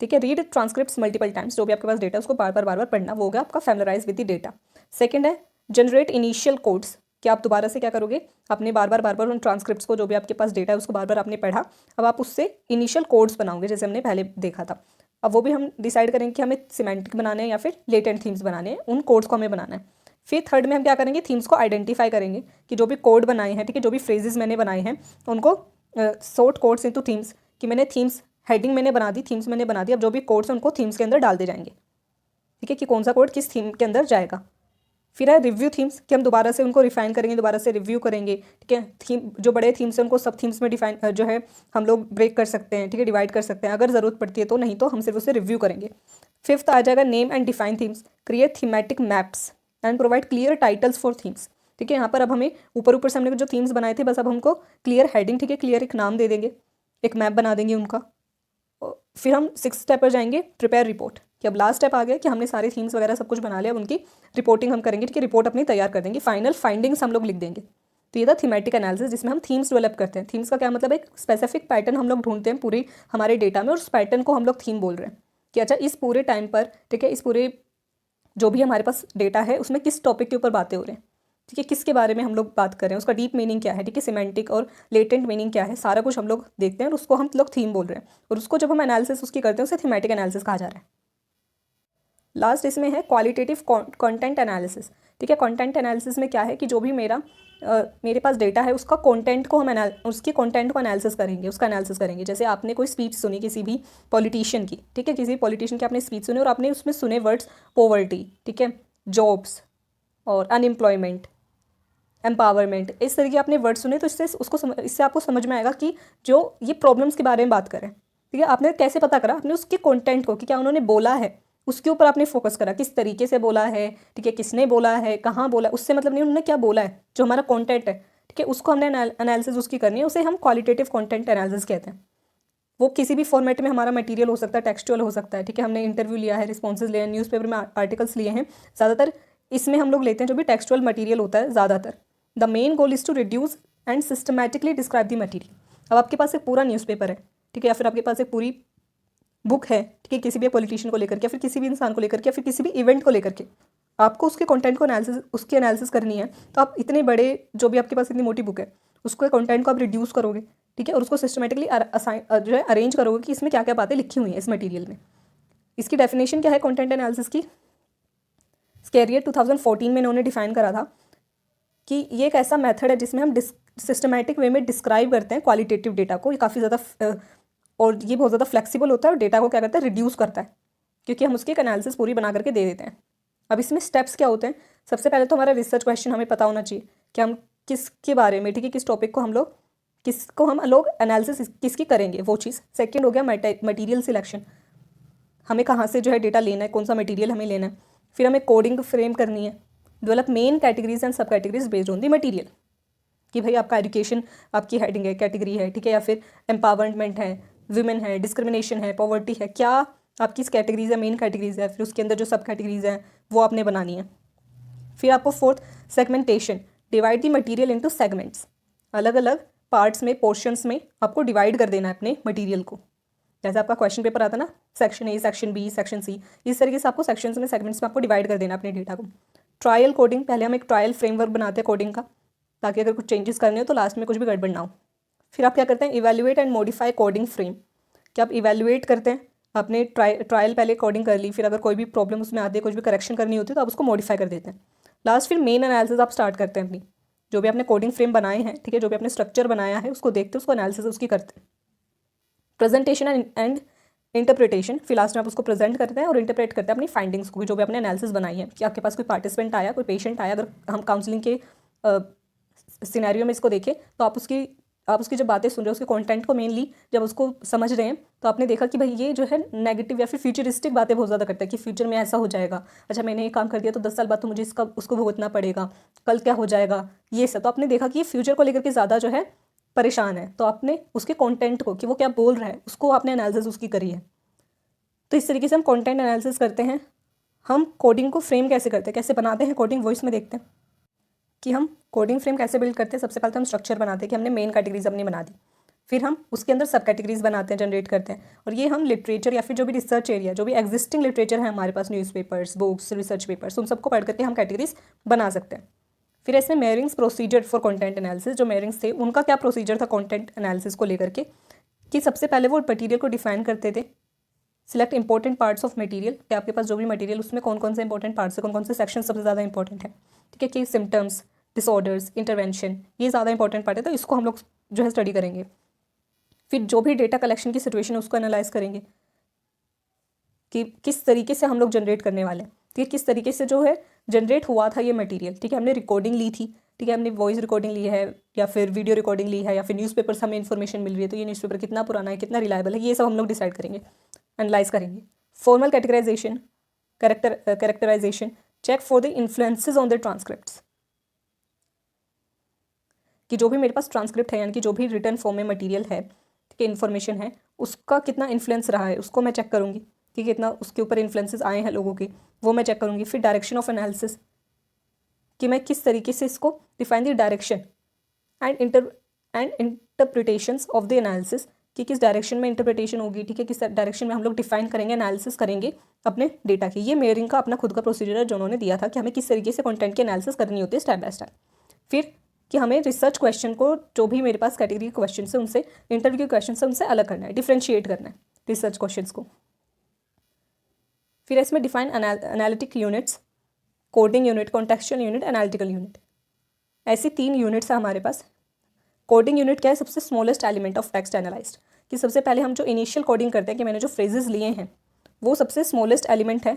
ठीक है, रीड ट्रांसक्रिप्ट्स मल्टीपल टाइम्स, जो भी आपके पास डेटा है उसको बार बार पढ़ना, वो होगा आपका familiarise with the data. Second है जनरेट इनिशियल कोड्स, कि आप दोबारा से क्या करोगे, अपने बार बार उन ट्रांसक्रिप्ट्स को, जो भी आपके पास डेटा है उसको बार बार आपने पढ़ा, अब आप उससे इनिशियल कोड्स बनाओगे जैसे हमने पहले देखा था। अब वो भी हम डिसाइड करेंगे कि हमें सिमेंटिक बनाने हैं या फिर लेटेंट थीम्स बनाने हैं, उन कोड्स को हमें बनाना है। फिर थर्ड में हम क्या करेंगे, थीम्स को आइडेंटिफाई करेंगे कि जो भी कोड बनाए हैं, ठीक है, जो भी फ्रेजेस मैंने बनाए हैं उनको सॉर्ट कोड्स इनटू थीम्स, कि मैंने थीम्स हेडिंग मैंने बना दी, थीम्स मैंने बना दी, अब जो भी कोड्स हैं उनको थीम्स के अंदर डाल दे जाएंगे, ठीक है, कि कौन सा कोड किस थीम के अंदर जाएगा। फिर है रिव्यू थीम्स, कि हम दोबारा से उनको रिफाइन करेंगे, दोबारा से रिव्यू करेंगे, ठीक है, थीम जो बड़े थीम्स हैं उनको सब थीम्स में डिफाइन जो है हम लोग ब्रेक कर सकते हैं, ठीक है, डिवाइड कर सकते हैं अगर ज़रूरत पड़ती है, तो नहीं तो हम सिर्फ उसे रिव्यू करेंगे। फिफ्थ आ जाएगा name and define themes, create thematic maps and provide clear titles for themes, ठीक है, यहाँ पर अब हमें ऊपर ऊपर से हमने जो थीम्स बनाए थे बस अब हमको क्लियर हेडिंग, ठीक है, क्लियर एक नाम दे देंगे, एक मैप बना देंगे उनका। फिर हम 6th स्टेप पर जाएंगे, प्रिपेयर रिपोर्ट, कि अब लास्ट स्टेप आ गया कि हमने सारे थीम्स वगैरह सब कुछ बना लिया, अब उनकी रिपोर्टिंग हम करेंगे, ठीक है, रिपोर्ट अपनी तैयार कर देंगे, फाइनल फाइंडिंग्स हम लोग लिख देंगे। तो ये था थीमेटिक एनालिसिस, जिसमें हम थीम्स डेवलप करते हैं। थीम्स का क्या मतलब, एक स्पेसिफिक पैटर्न हम लोग ढूंढते हैं पूरी हमारे डेटा में, और उस पैटर्न को हम लोग थीम बोल रहे हैं कि अच्छा इस पूरे टाइम पर, ठीक है, इस पूरे जो भी हमारे पास डेटा है उसमें किस टॉपिक के ऊपर बातें हो रहे हैं, ठीक है, किसके बारे में हम लोग बात कर रहे हैं, उसका डीप मीनिंग क्या है, ठीक है, सिमेंटिक और लेटेंट मीनिंग क्या है, सारा कुछ हम लोग देखते हैं और उसको हम लोग थीम बोल रहे हैं, और उसको जब हम एनालिसिस उसकी करते हैं उसे थीमेटिक एनालिसिस कहा जा रहा है। लास्ट इसमें है क्वालिटेटिव कंटेंट एनालिसिस, ठीक है। कंटेंट एनालिसिस में क्या है कि जो भी मेरे पास डेटा है उसका कंटेंट को हम उसके कंटेंट को एनालिसिस करेंगे, उसका एनालिसिस करेंगे। जैसे आपने कोई स्पीच सुनी किसी भी पॉलिटिशियन की, ठीक है, किसी पॉलिटिशियन की आपने स्पीच सुनी और आपने उसमें सुने वर्ड्स पॉवर्टी, ठीक है, जॉब्स और अनएम्प्लॉयमेंट, एम्पावरमेंट, इस तरह के आपने वर्ड सुने, तो इससे आपको समझ में आएगा कि जो ये प्रॉब्लम्स के बारे में बात करें, ठीक है। आपने कैसे पता करा, आपने उसके कंटेंट को कि क्या उन्होंने बोला है उसके ऊपर आपने फोकस करा, किस तरीके से बोला है, ठीक है, किसने बोला है, कहाँ बोला, उससे मतलब नहीं उन्होंने क्या बोला है, जो हमारा कंटेंट है, ठीक है, उसको हमने एनालिसिस उसकी करनी है, उसे हम क्वालिटेटिव कंटेंट एनालिसिस कहते हैं। वो किसी भी फॉर्मेट में हमारा मटेरियल हो सकता है, टेक्सचुअल हो सकता है, ठीक है, हमने इंटरव्यू लिया है, रिस्पॉन्सेज लिए हैं, न्यूज़पेपर में आर्टिकल्स लिए हैं, ज़्यादातर इसमें हम लोग लेते हैं जो भी टेक्सचुअल मटेरियल होता है ज़्यादातर। The main goal is to reduce and systematically describe the material. अब आपके पास एक पूरा न्यूज़पेपर है, ठीक है, या फिर आपके पास एक पूरी बुक है, ठीक है, किसी भी पॉलिटिशियन को लेकर के, या फिर किसी भी इंसान को लेकर के, या फिर किसी भी इवेंट को लेकर के, आपको उसके कंटेंट को उसकी एनालिसिस करनी है, तो आप इतने बड़े जो भी आपके पास इतनी मोटी बुक है उसको कंटेंट को आप रिड्यूस करोगे, ठीक है, और उसको सिस्टमेटिकली जो है अरेंज करोगे कि इसमें क्या क्या बातें लिखी हुई हैं इस मटेरियल में। इसकी डेफिनेशन क्या है कंटेंट एनालिसिस की, स्कैरियर 2014 में इन्होंने डिफाइन करा था कि ये एक ऐसा मेथड है जिसमें हम सिस्टमैटिक वे में डिस्क्राइब करते हैं क्वालिटेटिव डेटा को। ये काफ़ी ज़्यादा और ये बहुत ज़्यादा फ्लेक्सिबल होता है और डेटा को क्या करता है, रिड्यूस करता है, क्योंकि हम उसकी एक एनालिसिस पूरी बना करके दे देते हैं। अब इसमें स्टेप्स क्या होते हैं, सबसे पहले तो हमारा रिसर्च क्वेश्चन हमें पता होना चाहिए कि हम किसके बारे में, ठीक है, किस टॉपिक को हम लोग एनालिसिस किसकी करेंगे, वो चीज़। सेकेंड हो गया मटीरियल सिलेक्शन, हमें कहाँ से जो है डेटा लेना है, कौन सा मटीरियल हमें लेना है। फिर हमें कोडिंग फ्रेम करनी है, डेवलप मेन कैटेगरीज एंड सब categories based on the material, कि भाई आपका एजुकेशन आपकी हेडिंग है, कैटेगरी है, ठीक है, या फिर एम्पावरमेंट है, विमेन है, डिस्क्रिमिनेशन है, पॉवर्टी है, क्या आपकी इस कैटेगरीज है, मेन कैटेगरीज है, फिर उसके अंदर जो सब कैटेगरीज हैं वो आपने बनानी है। फिर आपको फोर्थ सेगमेंटेशन, डिवाइड दी मटीरियल इनटू सेगमेंट्स, अलग अलग पार्ट्स में, पोर्शंस में आपको डिवाइड कर देना है अपने मटीरियल को। जैसे आपका क्वेश्चन पेपर आता ना, section A, section B, section C, इस तरीके से आपको सेक्शंस में, सेगमेंट्स में आपको डिवाइड कर देना अपने डेटा को। ट्रायल कोडिंग, पहले हम एक ट्रायल फ्रेमवर्क बनाते हैं कोडिंग का, ताकि अगर कुछ चेंजेस करने हो तो लास्ट में कुछ भी गड़बड़ ना हो। फिर आप क्या करते हैं, evaluate and modify coding frame, कि आप इवैल्यूएट करते हैं, आपने ट्रायल पहले कोडिंग कर ली, फिर अगर कोई भी प्रॉब्लम उसमें आती है, कुछ भी करेक्शन करनी होती है तो आप उसको मॉडिफाई कर देते हैं। लास्ट फिर मेन एनालिसिस आप स्टार्ट करते हैं अपनी, जो भी आपने कोडिंग फ्रेम बनाए हैं, ठीक है, जो भी आपने स्ट्रक्चर बनाया है उसको देखते हैं, उसको एनालिसिस उसकी करते हैं। प्रेजेंटेशन एंड इंटरप्रिटेशन, फिर लास्ट में आप उसको प्रेजेंट करते हैं और इंटरप्रेट करते हैं अपनी फाइंडिंग्स को, जो भी आपने एनालिसिस बनाई है। कि आपके पास कोई पार्टिसिपेंट आया, कोई पेशेंट आया, अगर हम काउंसलिंग के सिनेरियो में इसको देखें तो आप उसकी जब बातें सुन रहे हो, उसके कंटेंट को मेनली जब उसको समझ रहे हैं, तो आपने देखा कि भाई ये जो है नेगेटिव या फिर फ्यूचरिस्टिक बातें बहुत ज़्यादा करता है कि फ्यूचर में ऐसा हो जाएगा, अच्छा मैंने ये काम कर दिया तो 10 साल बाद तो मुझे उसको भुगतना पड़ेगा, कल क्या हो जाएगा, ये सब। तो आपने देखा कि ये फ्यूचर को लेकर के ज़्यादा जो है परेशान है, तो आपने उसके कंटेंट को, कि वो क्या बोल रहा है, उसको आपने एनालिसिस उसकी करी है। तो इस तरीके से हम कंटेंट एनालिसिस करते हैं। हम कोडिंग को फ्रेम कैसे करते हैं, कैसे बनाते हैं कोडिंग, वो इसमें देखते हैं कि हम कोडिंग फ्रेम कैसे बिल्ड करते हैं। सबसे पहले तो हम स्ट्रक्चर बनाते हैं कि हमने मेन कैटेगरीज अपनी बना दी, फिर हम उसके अंदर सब कैटेगरीज बनाते हैं, जनरेट करते हैं, और ये हम लिटरेचर या फिर जो भी रिसर्च एरिया, जो भी एग्जिस्टिंग लिटरेचर है हमारे पास, न्यूज़पेपर्स, बुक्स, रिसर्च पेपर्स, उन सबको पढ़ करके हम कैटेगरीज बना सकते हैं। फिर इसमें मेयरिंग्स प्रोसीजर फॉर कंटेंट एनालिसिस, जो मेयरिंग्स थे उनका क्या प्रोसीजर था कंटेंट एनालिसिस को लेकर के, कि सबसे पहले वो मटीरियल को डिफाइन करते थे। Select important parts of material, कि आपके पास जो भी मटीरियल उसमें कौन कौन से इंपॉर्टेंट पार्ट्स है, कौन कौन से सेक्शन सबसे ज़्यादा इंपॉर्टेंट है, ठीक है, कि सिम्टम्स, डिसऑर्डर्स, इंटरवेंशन, ये ज़्यादा इंपॉर्टेंट पार्ट है, तो इसको हम लोग जो है स्टडी करेंगे। फिर जो भी डेटा कलेक्शन की सिचुएशन है उसको एनालाइज करेंगे कि किस तरीके से हम लोग जनरेट करने वाले हैं, ठीक है, किस तरीके से जो है जनरेट हुआ था ये मटीरियल, ठीक है, हमने रिकॉर्डिंग ली थी, ठीक है, हमने वॉइस रिकॉर्डिंग ली है या फिर वीडियो रिकॉर्डिंग ली है, या फिर न्यूज़पेपर से हमें इन्फॉर्मेशन मिल रही है, तो ये न्यूज़पेपर कितना पुराना है, कितना रिलायबल है, ये सब हम लोग डिसाइड करेंगे, एनालाइज करेंगे। Formal categorisation, characterisation, check for the influences on the transcripts, कि जो भी मेरे पास ट्रांसक्रिप्ट है यानी कि जो भी रिटर्न फॉर्म में मटेरियल है, ठीक है, इन्फॉर्मेशन है, उसका कितना इन्फ्लुएंस रहा है उसको मैं चेक करूँगी, ठीक है, कितना उसके ऊपर इन्फ्लुएंसेस आए हैं लोगों के, वो मैं चेक करूँगी। फिर डायरेक्शन ऑफ एनालिसिस, कि मैं किस तरीके से इसको define the direction and interpretations of the analysis, कि किस डायरेक्शन में इंटरप्रिटेशन होगी, ठीक है, किस डायरेक्शन में हम लोग डिफाइन करेंगे, एनालिसिस करेंगे अपने डेटा की। ये मेयरिंग का अपना खुद का प्रोसीजर है जो उन्होंने दिया था कि हमें किस तरीके से कंटेंट की एनालिसिस करनी होती है स्टेप बाय स्टेप। फिर कि हमें रिसर्च क्वेश्चन को, जो भी मेरे पास कैटेगरी के क्वेश्चन है उनसे, इंटरव्यू के क्वेश्चन से उनसे अलग करना है, डिफ्रेंशिएट करना है रिसर्च क्वेश्चन को। फिर इसमें define analytic units, coding unit, contextual unit, analytical unit, ऐसी 3 यूनिट्स है हमारे पास। कोडिंग यूनिट क्या है? सबसे smallest element of text analysed, कि सबसे पहले हम जो इनिशियल कोडिंग करते हैं कि मैंने जो फ्रेजेस लिए हैं वो सबसे स्मॉलेस्ट एलिमेंट है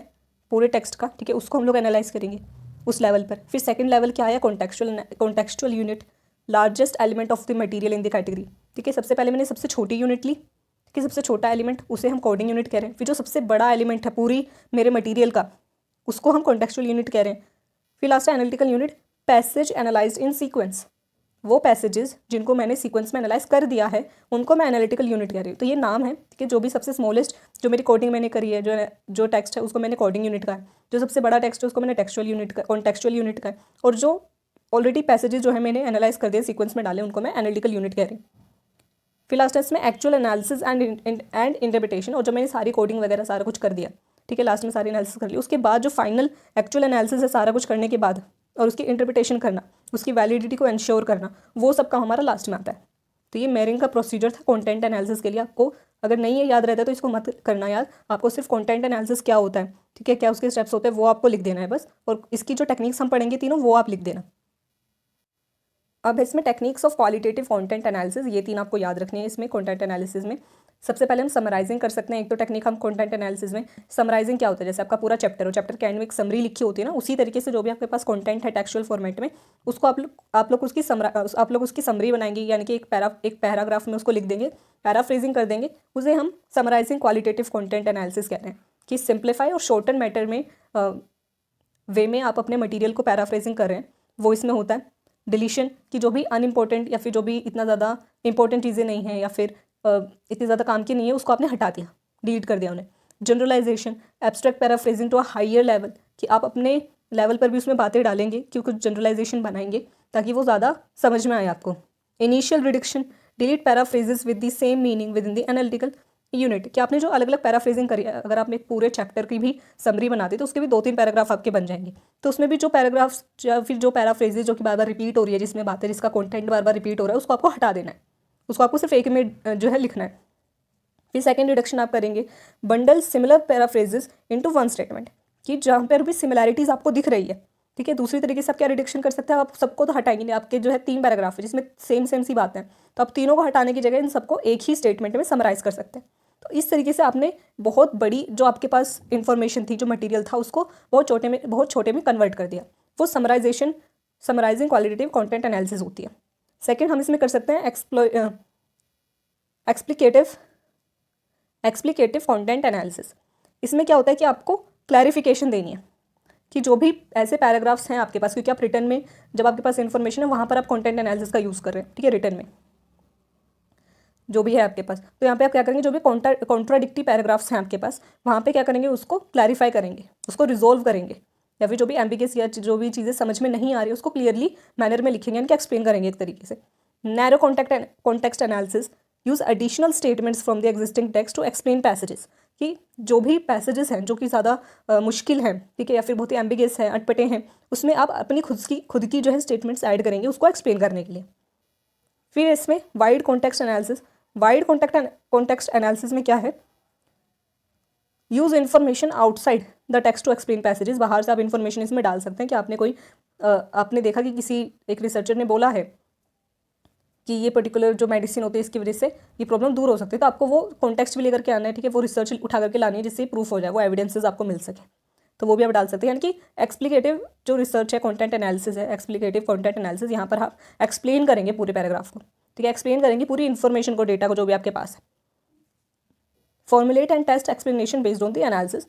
पूरे टेक्स्ट का, ठीक है, उसको हम लोग एनालाइज करेंगे उस लेवल पर। फिर सेकंड लेवल क्या है? Contextual unit, largest element of the material in the category, ठीक है, सबसे पहले मैंने सबसे छोटी यूनिट ली, ठीक है, सबसे छोटा एलिमेंट, उसे हम कोडिंग यूनिट कह रहे हैं। फिर जो सबसे बड़ा एलिमेंट है पूरी मेरे मटेरियल का, उसको हम कॉन्टेक्चुअल यूनिट कह रहे हैं। फिर लास्ट है एनालिटिकल यूनिट, पैसेज एनालाइज्ड इन सीक्वेंस, वो पैसेजेस जिनको मैंने सीक्वेंस में एनालाइज कर दिया है उनको मैं एनालिटिकल यूनिट कह रही हूँ। तो ये नाम है, ठीक है, जो भी सबसे स्मॉलेस्ट जो मेरी कोडिंग मैंने करी है, जो टेक्स्ट है उसको मैंने कोडिंग यूनिट का है, जो सबसे बड़ा टेक्स्ट है उसको मैंने टेक्सचुअल यूनिट का, कॉन्टेक्चुअल यूनिट का है, और जो ऑलरेडी पैसेजेस जो है मैंने एनालाइज कर दिए सीक्वेंस में डाले उनको मैं एनालिटिकल यूनिट कह रही हूँ। फिर लास्ट है इसमें एक्चुअल एनालिसिस एंड इंटरप्रिटेशन, और जो मैंने सारी कोडिंग वगैरह सारा कुछ कर दिया, ठीक है, लास्ट में सारी एनालिसिस कर ली, उसके बाद जो फाइनल एक्चुअल एनालिसिस है सारा कुछ करने के बाद और उसकी इंटरप्रिटेशन करना, उसकी वैलिडिटी को इंश्योर करना, वो सब काम हमारा लास्ट में आता है। तो ये मेयरिंग का प्रोसीजर था कंटेंट एनालिसिस के लिए। आपको अगर नहीं है याद रहता है तो इसको मत करना याद, आपको सिर्फ कंटेंट एनालिसिस क्या होता है, ठीक है, क्या उसके स्टेप्स होते हैं वो आपको लिख देना है बस, और इसकी जो टेक्निक्स हम पढ़ेंगे तीनों वो आप लिख देना। अब इसमें techniques of qualitative content analysis, ये 3 आपको याद रखनी है इसमें कंटेंट एनालिसिस में। सबसे पहले हम समराइजिंग कर सकते हैं, एक तो टेक्निक हम कंटेंट एनालिसिस में। समराइजिंग क्या होता है? जैसे आपका पूरा चैप्टर हो, चैप्टर के एंड में एक समरी लिखी होती है ना, उसी तरीके से जो भी आपके पास कंटेंट है टेक्सचुअल फॉर्मेट में, उसको आप लोग उसकी समरी बनाएंगे, यानी कि एक पैराग्राफ में उसको लिख देंगे, पैराफ्रेजिंग कर देंगे, उसे हम समराइजिंग क्वालिटेटिव कंटेंट एनालिसिस कह रहे हैं। कि सिंप्लीफाई और शॉर्टन मैटर में वे में आप अपने मटीरियल को पैराफ्रेजिंग कर रहे हैं, वो इसमें होता है। डिलीशन, कि जो भी अनइम्पोर्टेंट या फिर जो भी इतना ज़्यादा इंपॉर्टेंट चीज़ें नहीं हैं या फिर इतनी ज़्यादा काम की नहीं है उसको आपने हटा दिया, डिलीट कर दिया उन्हें। Generalization, abstract paraphrasing to a higher level, कि आप अपने लेवल पर भी उसमें बातें डालेंगे, कि कुछ जनरलाइजेशन बनाएंगे ताकि वो ज़्यादा समझ में आए आपको। Initial reduction, delete paraphrases with the same meaning within the analytical unit, कि आपने जो अलग अलग पैराफ्रेजिंग करी है, अगर आप एक पूरे चैप्टर की भी समरी बनाते तो उसके भी 2-3 पैराग्राफ आपके बन जाएंगे। तो उसमें भी जो पैराग्राफ्स या फिर जो पैराफ्रेजेस जो कि बार बार रिपीट हो रही है, जिसमें बातें, जिसका कंटेंट बार बार रिपीट हो रहा है, उसको आपको हटा देना है, उसको आपको सिर्फ एक में जो है लिखना है। फिर सेकंड रिडक्शन आप करेंगे, bundle similar paraphrases into one statement, कि जहाँ पर भी सिमिलैरिटीज़ आपको दिख रही है, ठीक है। दूसरी तरीके से आप क्या रिडक्शन कर सकते हैं? आप सबको तो हटाएंगे नहीं, आपके जो है 3 पैराग्राफ है जिसमें सेम सी बात है, तो आप तीनों को हटाने की जगह इन सबको एक ही स्टेटमेंट में समराइज़ कर सकते हैं। तो इस तरीके से आपने बहुत बड़ी जो आपके पास इंफॉर्मेशन थी, जो मटेरियल था, उसको बहुत छोटे में कन्वर्ट कर दिया। वो समराइजिंग क्वालिटेटिव कंटेंट एनालिसिस होती है। सेकंड हम इसमें कर सकते हैं एक्सप्लिकेटिव कंटेंट एनालिसिस। इसमें क्या होता है कि आपको क्लैरिफिकेशन देनी है कि जो भी ऐसे पैराग्राफ्स हैं आपके पास, क्योंकि आप रिटर्न में जब आपके पास इन्फॉर्मेशन है वहाँ पर आप कंटेंट एनालिसिस का यूज़ कर रहे हैं, ठीक है, रिटर्न में जो भी है आपके पास। तो यहाँ पे आप क्या करेंगे, जो भी कॉन्ट्राडिक्टी पैराग्राफ्स हैं आपके पास, वहाँ पे क्या करेंगे, उसको क्लैरिफाई करेंगे, उसको रिजोल्व करेंगे, या फिर जो भी एम्बिगस या जो भी चीज़ें समझ में नहीं आ रही उसको क्लियरली मैनर में लिखेंगे, यानी कि एक्सप्लेन करेंगे एक तरीके से। Narrow context analysis, use additional statements from the existing text to explain passages, कि जो भी पैसेजेस हैं जो कि ज़्यादा मुश्किल हैं, ठीक है, या फिर बहुत ही एम्बिगस हैं, अटपटे हैं, उसमें आप अपनी खुद की जो है स्टेटमेंट्स ऐड करेंगे उसको एक्सप्लेन करने के लिए। फिर इसमें wide context analysis. Wide context analysis में क्या है? Use information outside the text to explain passages, बाहर से आप इन्फॉर्मेशन इसमें डाल सकते हैं कि आपने देखा कि किसी एक रिसर्चर ने बोला है कि ये पर्टिकुलर जो मेडिसिन होती है इसकी वजह से ये प्रॉब्लम दूर हो सकती है, तो आपको वो कॉन्टेक्स्ट भी लेकर के आना है, ठीक है, वो रिसर्च उठा करके लानी है जिससे प्रूफ हो जाए, वो एविडेंसेस आपको मिल सके, तो वो भी आप डाल सकते हैं। यानी कि एक्सप्लिकेटिव जो रिसर्च है, कंटेंट एनालिसिस है, एक्सप्लिकेटिव कंटेंट एनालिसिस, यहाँ पर आप एक्सप्लेन करेंगे पूरे पैराग्राफ को, ठीक है, एक्सप्लेन करेंगे पूरी इन्फॉर्मेशन को, डेटा को, जो भी आपके पास है। Formulate and test explanation based on the analysis,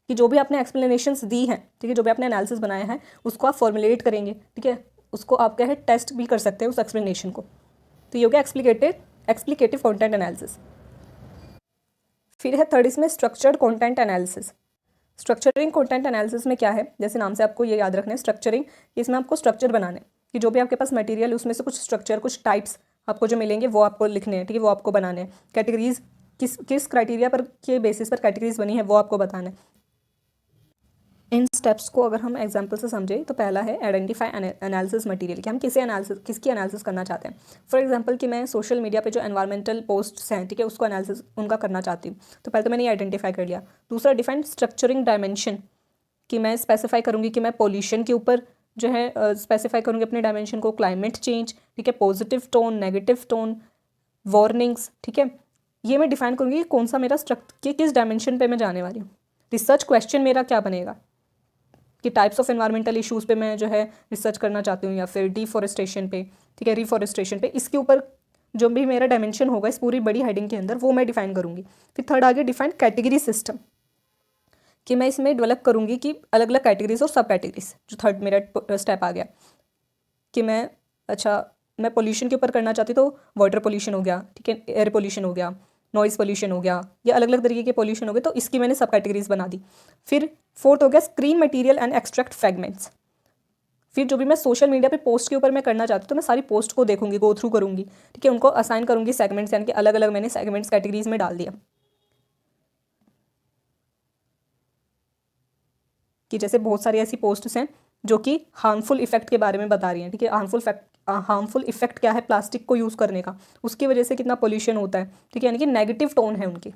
कि जो भी आपने एक्सप्लेनेशंस दी हैं, ठीक है, जो भी आपने एनालिसिस बनाया है उसको आप फॉर्मुलेट करेंगे, ठीक है, उसको आप क्या है टेस्ट भी कर सकते हैं उस एक्सप्लेनेशन को। तो ये हो गया एक्सप्लिकेटिव कंटेंट एनालिसिस। फिर है थर्ड इसमें structured content analysis. Structuring content analysis में क्या है, जैसे नाम से आपको ये याद रखना है स्ट्रक्चरिंग, इसमें आपको स्ट्रक्चर बनाना है कि जो भी आपके पास मटेरियल उसमें से कुछ स्ट्रक्चर, कुछ टाइप्स आपको जो मिलेंगे वो आपको लिखने हैं, ठीक है, वो आपको बनाने हैं। कैटेगरीज किस क्राइटेरिया पर के बेसिस पर कैटेगरीज बनी है वो आपको बताना है। इन स्टेप्स को अगर हम एग्जांपल से समझें तो पहला है आइडेंटिफाई एनालिसिस मटेरियल, कि हम किसकी एनालिसिस करना चाहते हैं। फॉर एग्जांपल कि मैं सोशल मीडिया पे जो एनवायरमेंटल पोस्ट्स हैं, ठीक है, उसको एनालिसिस उनका करना चाहती हूँ, तो पहले तो मैंने ये आइडेंटिफाई कर लिया। दूसरा डिफाइन स्ट्रक्चरिंग डायमेंशन, कि मैं स्पेसिफाई करूँगी कि मैं पोल्यूशन के ऊपर जो है स्पेसिफाई करूँगी अपने डायमेंशन को, क्लाइमेट चेंज, ठीक है, positive tone, negative tone, warnings, ठीक है, ये मैं डिफाइन करूँगी कि कौन सा मेरा किस डायमेंशन पे मैं जाने वाली हूँ। रिसर्च क्वेश्चन मेरा क्या बनेगा कि टाइप्स ऑफ एनवायरमेंटल इश्यूज़ पे मैं जो है रिसर्च करना चाहती हूँ, या फिर डिफॉरेस्टेशन पे, ठीक है, रिफॉरेस्टेशन पे, इसके ऊपर जो भी मेरा डायमेंशन होगा इस पूरी बड़ी हेडिंग के अंदर वो मैं डिफाइन करूँगी। फिर थर्ड आगे डिफाइन कैटेगरी सिस्टम, कि मैं इसमें डेवलप करूँगी कि अलग अलग कैटेगरीज और सब कैटेगरीज। जो थर्ड मेरा स्टेप आ गया कि मैं पोल्यूशन के ऊपर करना चाहती तो वाटर पोल्यूशन हो गया, ठीक है, एयर पोल्यूशन हो गया, नॉइज़ पोल्यूशन हो गया, या अलग अलग तरीके के पोल्यूशन हो गए, तो इसकी मैंने सब कैटेगरीज बना दी। फिर फोर्थ हो गया screen material and extract fragments. फिर जो भी मैं सोशल मीडिया पे पोस्ट के ऊपर मैं करना चाहती हूँ तो मैं सारी पोस्ट को देखूंगी, गो थ्रू करूँगी, ठीक है, उनको असाइन करूँगी सेगमेंट्स, यानी कि अलग अलग मैंने सेगमेंट्स कैटेगरीज में डाल दिया। कि जैसे बहुत सारी ऐसी पोस्ट्स हैं जो कि हार्मफुल इफेक्ट के बारे में बता रही हैं, ठीक है, हार्मफुल इफेक्ट क्या है प्लास्टिक को यूज़ करने का, उसकी वजह से कितना पोल्यूशन होता है, ठीक है, यानी कि नेगेटिव टोन है उनकी,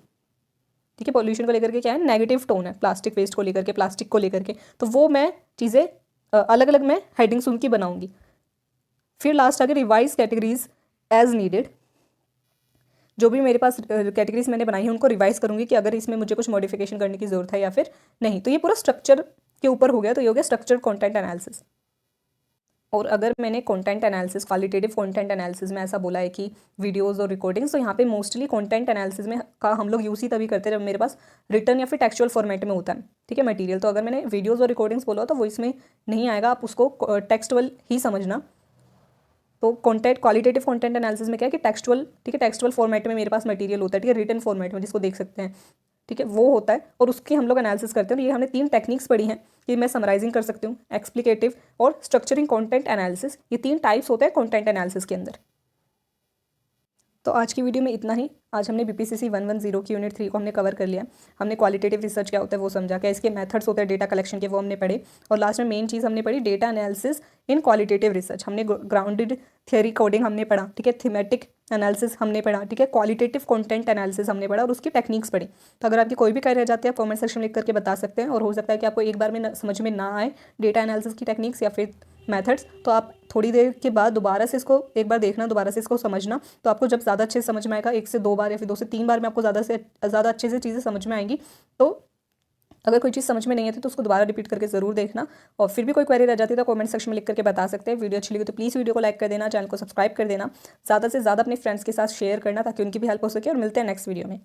ठीक है, पोल्यूशन को लेकर के क्या है नेगेटिव टोन है, प्लास्टिक वेस्ट को लेकर के, प्लास्टिक को लेकर के, तो वो मैं चीज़ें अलग अलग मैं हेडिंग्स उनकी बनाऊंगी। फिर लास्ट आगे रिवाइज कैटेगरीज एज नीडेड, जो भी मेरे पास कैटेगरीज मैंने बनाई है उनको रिवाइज करूंगी कि अगर इसमें मुझे कुछ मॉडिफिकेशन करने की ज़रूरत है या फिर नहीं। तो ये पूरा स्ट्रक्चर के ऊपर हो गया, तो ये हो गया स्ट्रक्चर्ड कंटेंट एनालिसिस। और अगर मैंने content analysis, qualitative content analysis में ऐसा बोला है कि वीडियोस और रिकॉर्डिंग्स, तो यहाँ पे मोस्टली कंटेंट एनालिसिस में का हम लोग यूज़ ही तभी करते हैं जब मेरे पास रिटर्न या फिर टेक्सचुअल फॉर्मेट में होता है, ठीक है, मटेरियल। तो अगर मैंने वीडियोस और रिकॉर्डिंग्स बोला तो वो इसमें नहीं आएगा, आप उसको टेक्सटुअल ही समझना। तो क्वालिटेटिव कंटेंट एनालिसिस में क्या है कि टेक्सटुअल, ठीक है, टेक्सटुअल फॉर्मेट में मेरे पास मटेरियल होता है, ठीक है, रिटन फॉर्मेट में जिसको देख सकते हैं, ठीक है, वो होता है, और उसकी हम लोग एनालिसिस करते हैं। तो ये हमने 3 टेक्निक्स पढ़ी हैं कि मैं समराइजिंग कर सकती हूँ, एक्सप्लिकेटिव और स्ट्रक्चरिंग कंटेंट एनालिसिस, ये 3 टाइप्स होते हैं कंटेंट एनालिसिस के अंदर। तो आज की वीडियो में इतना ही। आज हमने BPCC 110 की यूनिट 3 को हमने कवर कर लिया। हमने क्वालिटेटिव रिसर्च क्या होता है वो समझा, क्या इसके मेथड्स होते हैं डेटा कलेक्शन के वो हमने पढ़े, और लास्ट में मेन चीज़ हमने पढ़ी data analysis in qualitative research. हमने ग्राउंडेड थियरी कोडिंग हमने पढ़ा, ठीक है, थीमेटिक एनालिसिस हमने पढ़ा, ठीक है, क्वालिटेटिव कंटेंट एनालिसिस हमने पढ़ा और उसकी टेक्निक्स पढ़ी। तो अगर आपकी कोई भी क्वेरी रह जाती है आप कमेंट सेक्शन में लिख करके बता सकते हैं, और हो सकता है कि आपको एक बार में समझ में ना आए डेटा एनालिसिस की टेक्निक्स या फिर मेथड्स, तो आप थोड़ी देर के बाद दोबारा से इसको एक बार देखना, दोबारा से इसको समझना, तो आपको जब ज़्यादा अच्छे से समझ में आएगा, 1 से 2 बार या फिर 2 से 3 बार में आपको ज़्यादा अच्छे से चीज़ें समझ में आएंगी। तो अगर कोई चीज़ समझ में नहीं आती तो उसको दोबारा रिपीट करके ज़रूर देखना, और फिर भी कोई क्वेरी रह जाती है तो कमेंट सेक्शन में लिख करके बता सकते हैं। वीडियो अच्छी लगी तो प्लीज़ वीडियो को लाइक कर देना, चैनल को सब्सक्राइब कर देना, ज़्यादा से ज़्यादा अपने फ्रेंड्स के साथ शेयर करना ताकि उनकी भी हेल्प हो सके, और मिलते हैं नेक्स्ट वीडियो में।